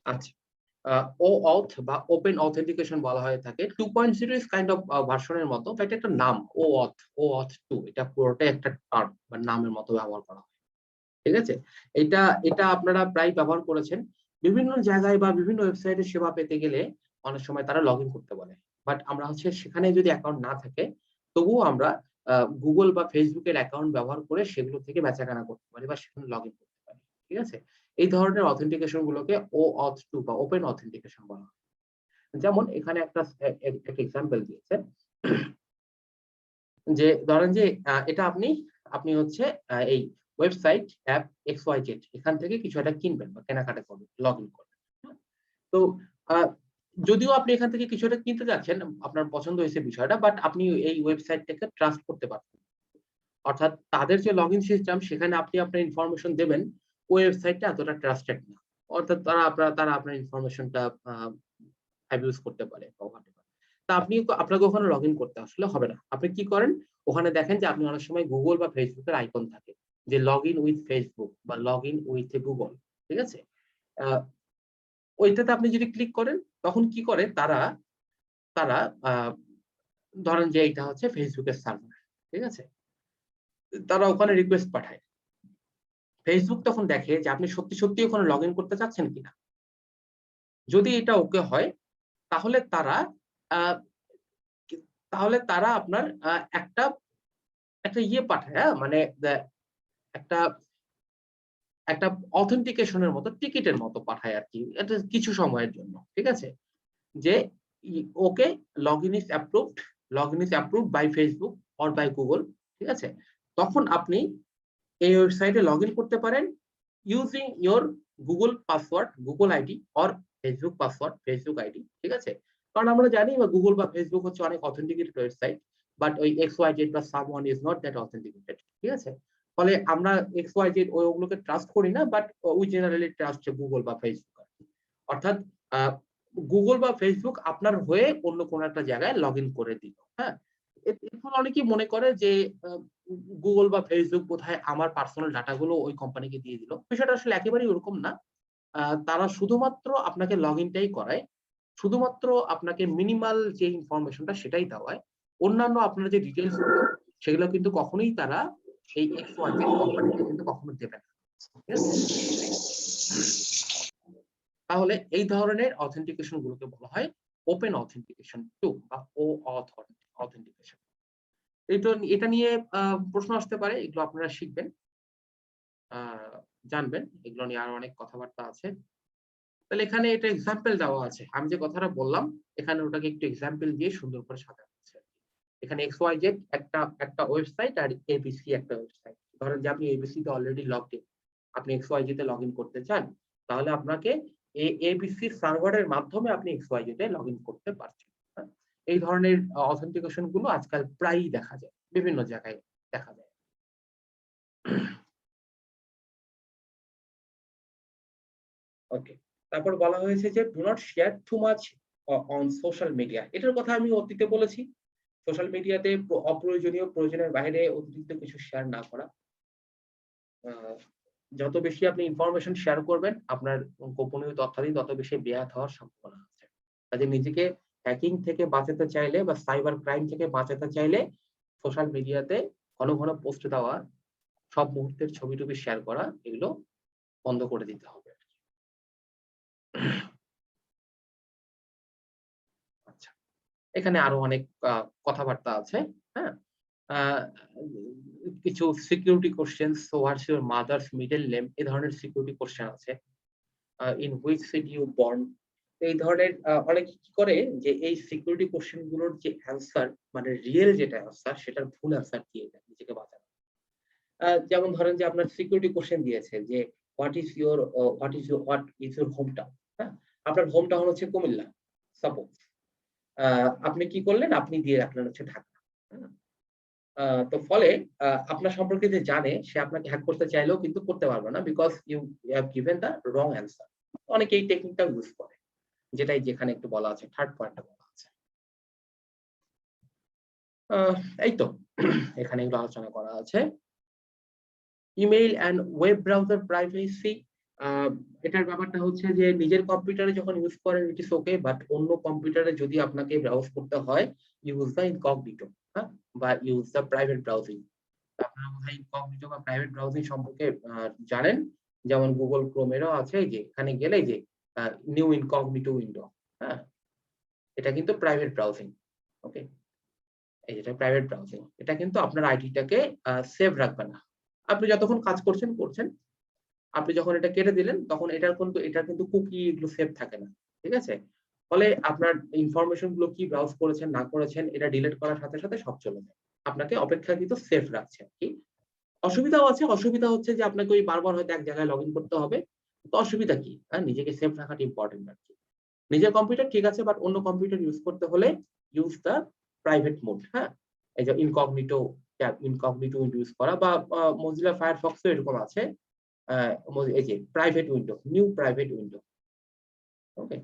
[SPEAKER 1] আচ্ছা, OAuth বা ওপেন অথেন্টিকেশন বলা হয়ে থাকে। 2.0 ইজ কাইন্ড অফ ভার্সনের মতো, বাট একটা নাম OAuth 2, এটা পুরোটাই একটা টার্ম বা নামের মতো ব্যবহার করা হয়। ঠিক আছে, এটা এটা আপনারা প্রায় ব্যবহার করেছেন বিভিন্ন জায়গায় বা বিভিন্ন ওয়েবসাইটে সেবা পেতে গেলে। অনেক সময় তারা লগ ইন করতে বলে, বাট আমরা হচ্ছে সেখানে যদি অ্যাকাউন্ট না থাকে, তবুও আমরা গুগল বা ফেসবুকের অ্যাকাউন্ট ব্যবহার করে সেগুলো থেকে বেচাকেনা করতে পারি বা সেখানে লগ ইন করতে পারি। ঠিক আছে, এই ধরনের অথেন্টিকেশন গুলোকে OAuth 2 বা ওপেন অথেন্টিকেশন বলা হয়। যেমন এখানে একটা এক্সাম্পল দিয়েছে, যে ধরেন যে এটা আপনি আপনি হচ্ছে এই ওয়েবসাইট অ্যাপ XYZ, এখান থেকে কিছু একটা কিনবেন বা কেনাকাটা করবেন, লগ ইন করবেন। হ্যাঁ? তো যদিও আপনি এখান থেকে কিছু একটা কিনতে যাচ্ছেন, আপনার পছন্দ হয়েছে বিষয়টা, বাট আপনি এই ওয়েবসাইটটাকে ট্রাস্ট করতে পারছেন। অর্থাৎ তাদের যে লগ ইন সিস্টেম, সেখানে আপনি আপনার ইনফরমেশন দেবেন, ওই ওয়েবসাইটটা এতটা ট্রাস্টেড না। অর্থাৎ তারা আপনার ইনফরমেশনটা অ্যাবিউজ করতে পারে বা whatever। তা আপনাকে ওখানে লগ ইন করতে আসলে হবে না। আপনি কি করেন, ওখানে দেখেন যে আপনি অনেক সময় গুগল বা ফেসবুকের আইকন থাকে, যে লগ ইন উইথ ফেসবুক বা লগ ইন উইথ গুগল। ঠিক আছে, আহ, ওইটাতে আপনি যদি ক্লিক করেন, তখন কি করে তারা তারা আহ, ধরেন যে এটা হচ্ছে ফেসবুকের সার্ভার। ঠিক আছে, তারা ওখানে রিকোয়েস্ট পাঠায়। ফেসবুক তখন দেখে যে আপনি সত্যি সত্যি ওখানে লগ ইন করতে চাচ্ছেন কিনা। যদি এটা ওকে হয়, তাহলে তারা আহ, আপনার একটা একটা ইয়ে পাঠায়, হ্যাঁ, মানে একটা একটা অথেন্টিকেশনের মতো, টিকিটের মতো পাঠায় আর কি, এটা কিছু সময়ের জন্য। ঠিক আছে, যে okay, log in is approved by Facebook or by Google. ঠিক আছে, তখন আপনি এই ওয়েবসাইটে লগ ইন করতে পারেন using your Google password, Google ID or Facebook password, Facebook ID, ঠিক আছে? কারণ আমরা জানি বা গুগল বা ফেসবুক হচ্ছে অনেক অথেন্টিকেটেড ওয়েবসাইট, বাট ওই XYZ বা someone is not that authenticated, ঠিক আছে? ফলে আমরা XYZ ওগুলোকে ট্রাস্ট করি না, but we generally trust Google বা ফেসবুক। অর্থাৎ গুগল বা ফেসবুক আপনার হয়ে অন্য কোনো একটা জায়গায় লগ ইন করে দিল, হ্যাঁ? এখন অনেকেই মনে করে যে গুগল বা ফেসবুক বোধহয় আমার পার্সোনাল ডাটাগুলো ওই কোম্পানিকে দিয়ে দিল। বিষয়টা আসলে একেবারেই ওরকম না। তারা শুধুমাত্র আপনাকে লগ ইনটাই করায়। শুধুমাত্র আপনাকে মিনিমাল যে ইনফরমেশনটা সেটাই দেওয়ায়। অন্যান্য আপনার যে ডিটেইলস গুলো সেগুলো কিন্তু কখনোই তারা এই XYZ কোম্পানিকে কিন্তু কখনো দেবে না। ঠিক আছে? তাহলে এই ধরনের অথেন্টিকেশন গুলোকে বলা হয় ওপেন অথেন্টিকেশন 2 বা OAuth অথেন্টিকেশন। এটা নিয়ে প্রশ্ন আসতে পারে, এগুলো আপনারা শিখবেন, আ জানবেন। এগুলো নিয়ে আরো অনেক কথাবার্তা আছে। তাহলে এখানে এটা এক্সাম্পল দেওয়া আছে। আমি যে কথাটা বললাম এখানে ওটাকে একটু এক্সাম্পল দিয়ে সুন্দর করে সাজানো আছে। এখানে XYZ একটা ওয়েবসাইট আর ABC একটা ওয়েবসাইট। ধরেন যে আপনি ABC তে অলরেডি লগড ইন। আপনি XYZ তে লগ ইন করতে চান। তাহলে আপনাকে ABC সার্ভারের মাধ্যমে আপনি XYZ তে লগ ইন করতে পারছেন। হ্যাঁ? এই ধরনের অথেন্টিকেশন গুলো আজকাল প্রায়ই দেখা যায়। বিভিন্ন জায়গায় দেখা যায়। ওকে। তারপর বলা হয়েছে যে do not share too much on social media. এটার কথা আমি অতীতে বলেছি। সোশ্যাল মিডিয়াতে অপ্রয়োজনীয় প্রয়োজনের বাইরে অতিরিক্ত কিছু শেয়ার না করা। আ যত বেশি আপনি ইনফরমেশন শেয়ার করবেন, আপনার গোপনীয় তথ্যাদি তত বেশি বেয়াত হওয়ার সম্ভাবনা আছে। কাজে নিজেকে হ্যাকিং থেকে বাঁচাতে চাইলে বা সাইবার ক্রাইম থেকে বাঁচাতে চাইলে সোশ্যাল মিডিয়াতে ঘন, ঘন পোস্ট দেওয়া, সব মুহূর্তের ছবি-টবি শেয়ার করা এগুলো বন্ধ করে দিতে হবে। আচ্ছা। এখানে আরো অনেক কথাবার্তা আছে। হ্যাঁ? আ কিছু security questions, so what's your mother's middle name, এ ধরনের সিকিউরিটি কোয়েশ্চেন আছে। In which city you born, এই ধরনের অনেকে কি করে যে এই সিকিউরিটি কোয়েশ্চেন গুলোর যে অ্যান্সার মানে রিয়েল যেটা অ্যান্সার সেটার ভুল অ্যান্সার দিয়ে দেয় নিজেকে বাঁচানো। যেমন ধরেন যে আপনার সিকিউরিটি কোয়েশ্চেন দিয়েছে যে what is your home town, হ্যাঁ? আপনার হোম টাউন হচ্ছে কুমিল্লা, সাপোজ। আপনি কি করলেন? আপনি দিয়ে রাখলেন হচ্ছে ঢাকা। হুম? আ তো ফলে আপনার সম্পর্কে যে জানে সে আপনাকে হ্যাক করতে চাইলেও কিন্তু করতে পারবে না। Because you have given the wrong answer. অনেকে এই টেকনিকটা ইউস করে। যেটাই যেখানে একটু বলা আছে, থার্ড পয়েন্টে বলা আছে। আ এই তো এখানে এগুলো আলোচনা করা আছে। Email and web browser privacy, আ এটার ব্যাপারটা হচ্ছে যে নিজের কম্পিউটারে যখন ইউজ করেন ইট ইস ওকে, বাট অন্য কম্পিউটারে যদি আপনাকে ব্রাউজ করতে হয় ইউজ দ্যা ইনকগনিটো, হ্যাঁ? বা ইউজ দ্যা প্রাইভেট ব্রাউজিং। আপনারা বোধহয় ইনকগনিটো বা প্রাইভেট ব্রাউজিং সম্পর্কে জানেন। যেমন Google Chrome এরও আছে যে এখানে গেলেই যে আ নিউ ইনকগনিটো উইন্ডো, হ্যাঁ? এটা কিন্তু প্রাইভেট ব্রাউজিং। ওকে? এই যেটা প্রাইভেট ব্রাউজিং। এটা কিন্তু আপনার আইডিটাকে সেভ রাখবে না। আপনি যতক্ষণ কাজ করছেন, করছেন। আপনি যখন এটা কেটে দিলেন তখন এটার কিন্তু কুকি এগুলো সেভ থাকে না। ঠিক আছে? ফলে আপনার ইনফরমেশন গুলো কি ব্রাউজ করেছেন না করেছেন এটা ডিলিট করার সাথে, সাথে সব চলে যায়। আপনাকে অপেক্ষাকৃত সেফ রাখছে আরকি। অসুবিধাও আছে। অসুবিধা হচ্ছে যে আপনাকে ওই বারবার হয়তো এক জায়গায় লগইন করতে হবে। তো অসুবিধা কি? নিজেকে সেফ রাখাটা ইম্পোর্টেন্ট আরকি। নিজের কম্পিউটার ঠিক আছে, বাট অন্য কম্পিউটার ইউজ করতে হলে ইউজ দ্যা প্রাইভেট মোড, হ্যাঁ? এই যে ইনকগনিটো ইউজ করা বা Mozilla Firefox এও এরকম আছে। আ এই যে private window, new private window. Okay?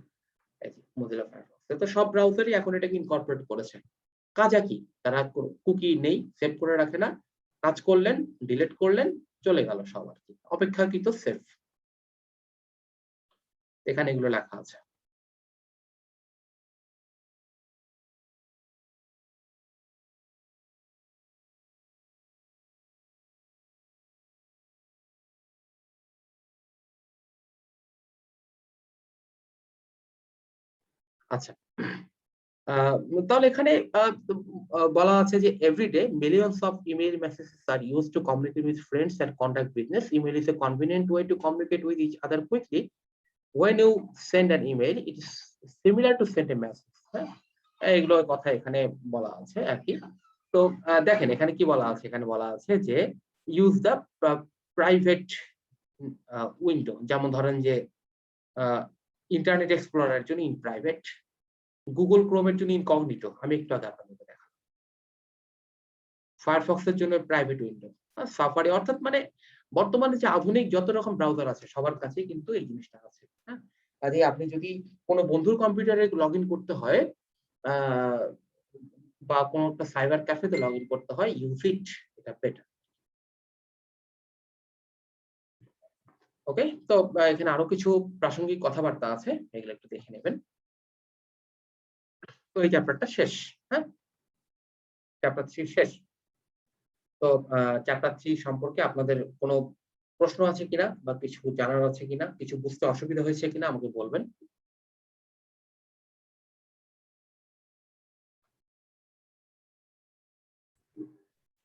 [SPEAKER 1] এই যে Mozilla Firefox। তো সব ব্রাউজারই এখন এটাকে ইনকর্পোরেট করেছে। কাজা কি? তারা কুকি নেই, সেভ করে রাখে না। কাজ করলেন, ডিলিট করলেন, চলে গেল সব আরকি। অপেক্ষাকৃত সেফ। এখানে এগুলো লেখা আছে। আচ্ছা। আ তাহলে এখানে আ বলা আছে যে everyday millions of email messages are used to communicate with friends and conduct business. Email is a convenient way to communicate with each other quickly. When you send an email, it is similar to send a message. হ্যাঁ? এগুলোর কথা এখানে বলা আছে আরকি। তো দেখেন এখানে কি বলা আছে? এখানে বলা আছে যে ইউজ দ্য প্রাইভেট উইন্ডো, যেমন ধরেন যে ইন্টারনেট এক্সপ্লোরারের জন্য ইন প্রাইভেট, গুগল ক্রোমের জন্য ইনকগনিটো, আমি একটু আগে আপনাদের দেখালাম, ফায়ারফক্সের জন্য প্রাইভেট উইন্ডো, সাফারি, অর্থাৎ মানে বর্তমানে যে আধুনিক যত রকম ব্রাউজার আছে সবার কাছে কিন্তু এই জিনিসটা আছে। হ্যাঁ, কাজে আপনি যদি কোনো বন্ধুর কম্পিউটারে লগ ইন করতে হয় বা কোনো একটা সাইবার ক্যাফেতে লগ ইন করতে হয়, ইউজ ইট, এটা বেটার। ওকে, তো এখানে আরো কিছু প্রাসঙ্গিক কথাবার্তা আছে, এগুলো একটু দেখে নেবেন। তো এই চ্যাপ্টারটা শেষ। হ্যাঁ, চ্যাপ্টার 3 শেষ। তো চ্যাপ্টার 3 সম্পর্কে আপনাদের কোনো প্রশ্ন আছে কিনা বা কিছু জানার আছে কিনা, কিছু বুঝতে অসুবিধা হয়েছে কিনা আমাকে বলবেন।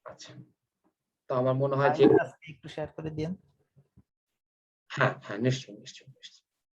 [SPEAKER 1] আচ্ছা, তো আমার মনে হয় যে
[SPEAKER 3] একটু শেয়ার করে দিন।
[SPEAKER 1] হ্যাঁ, হ্যাঁ, নিশ্চয়ই, নিশ্চয়ই, নিশ্চয়ই।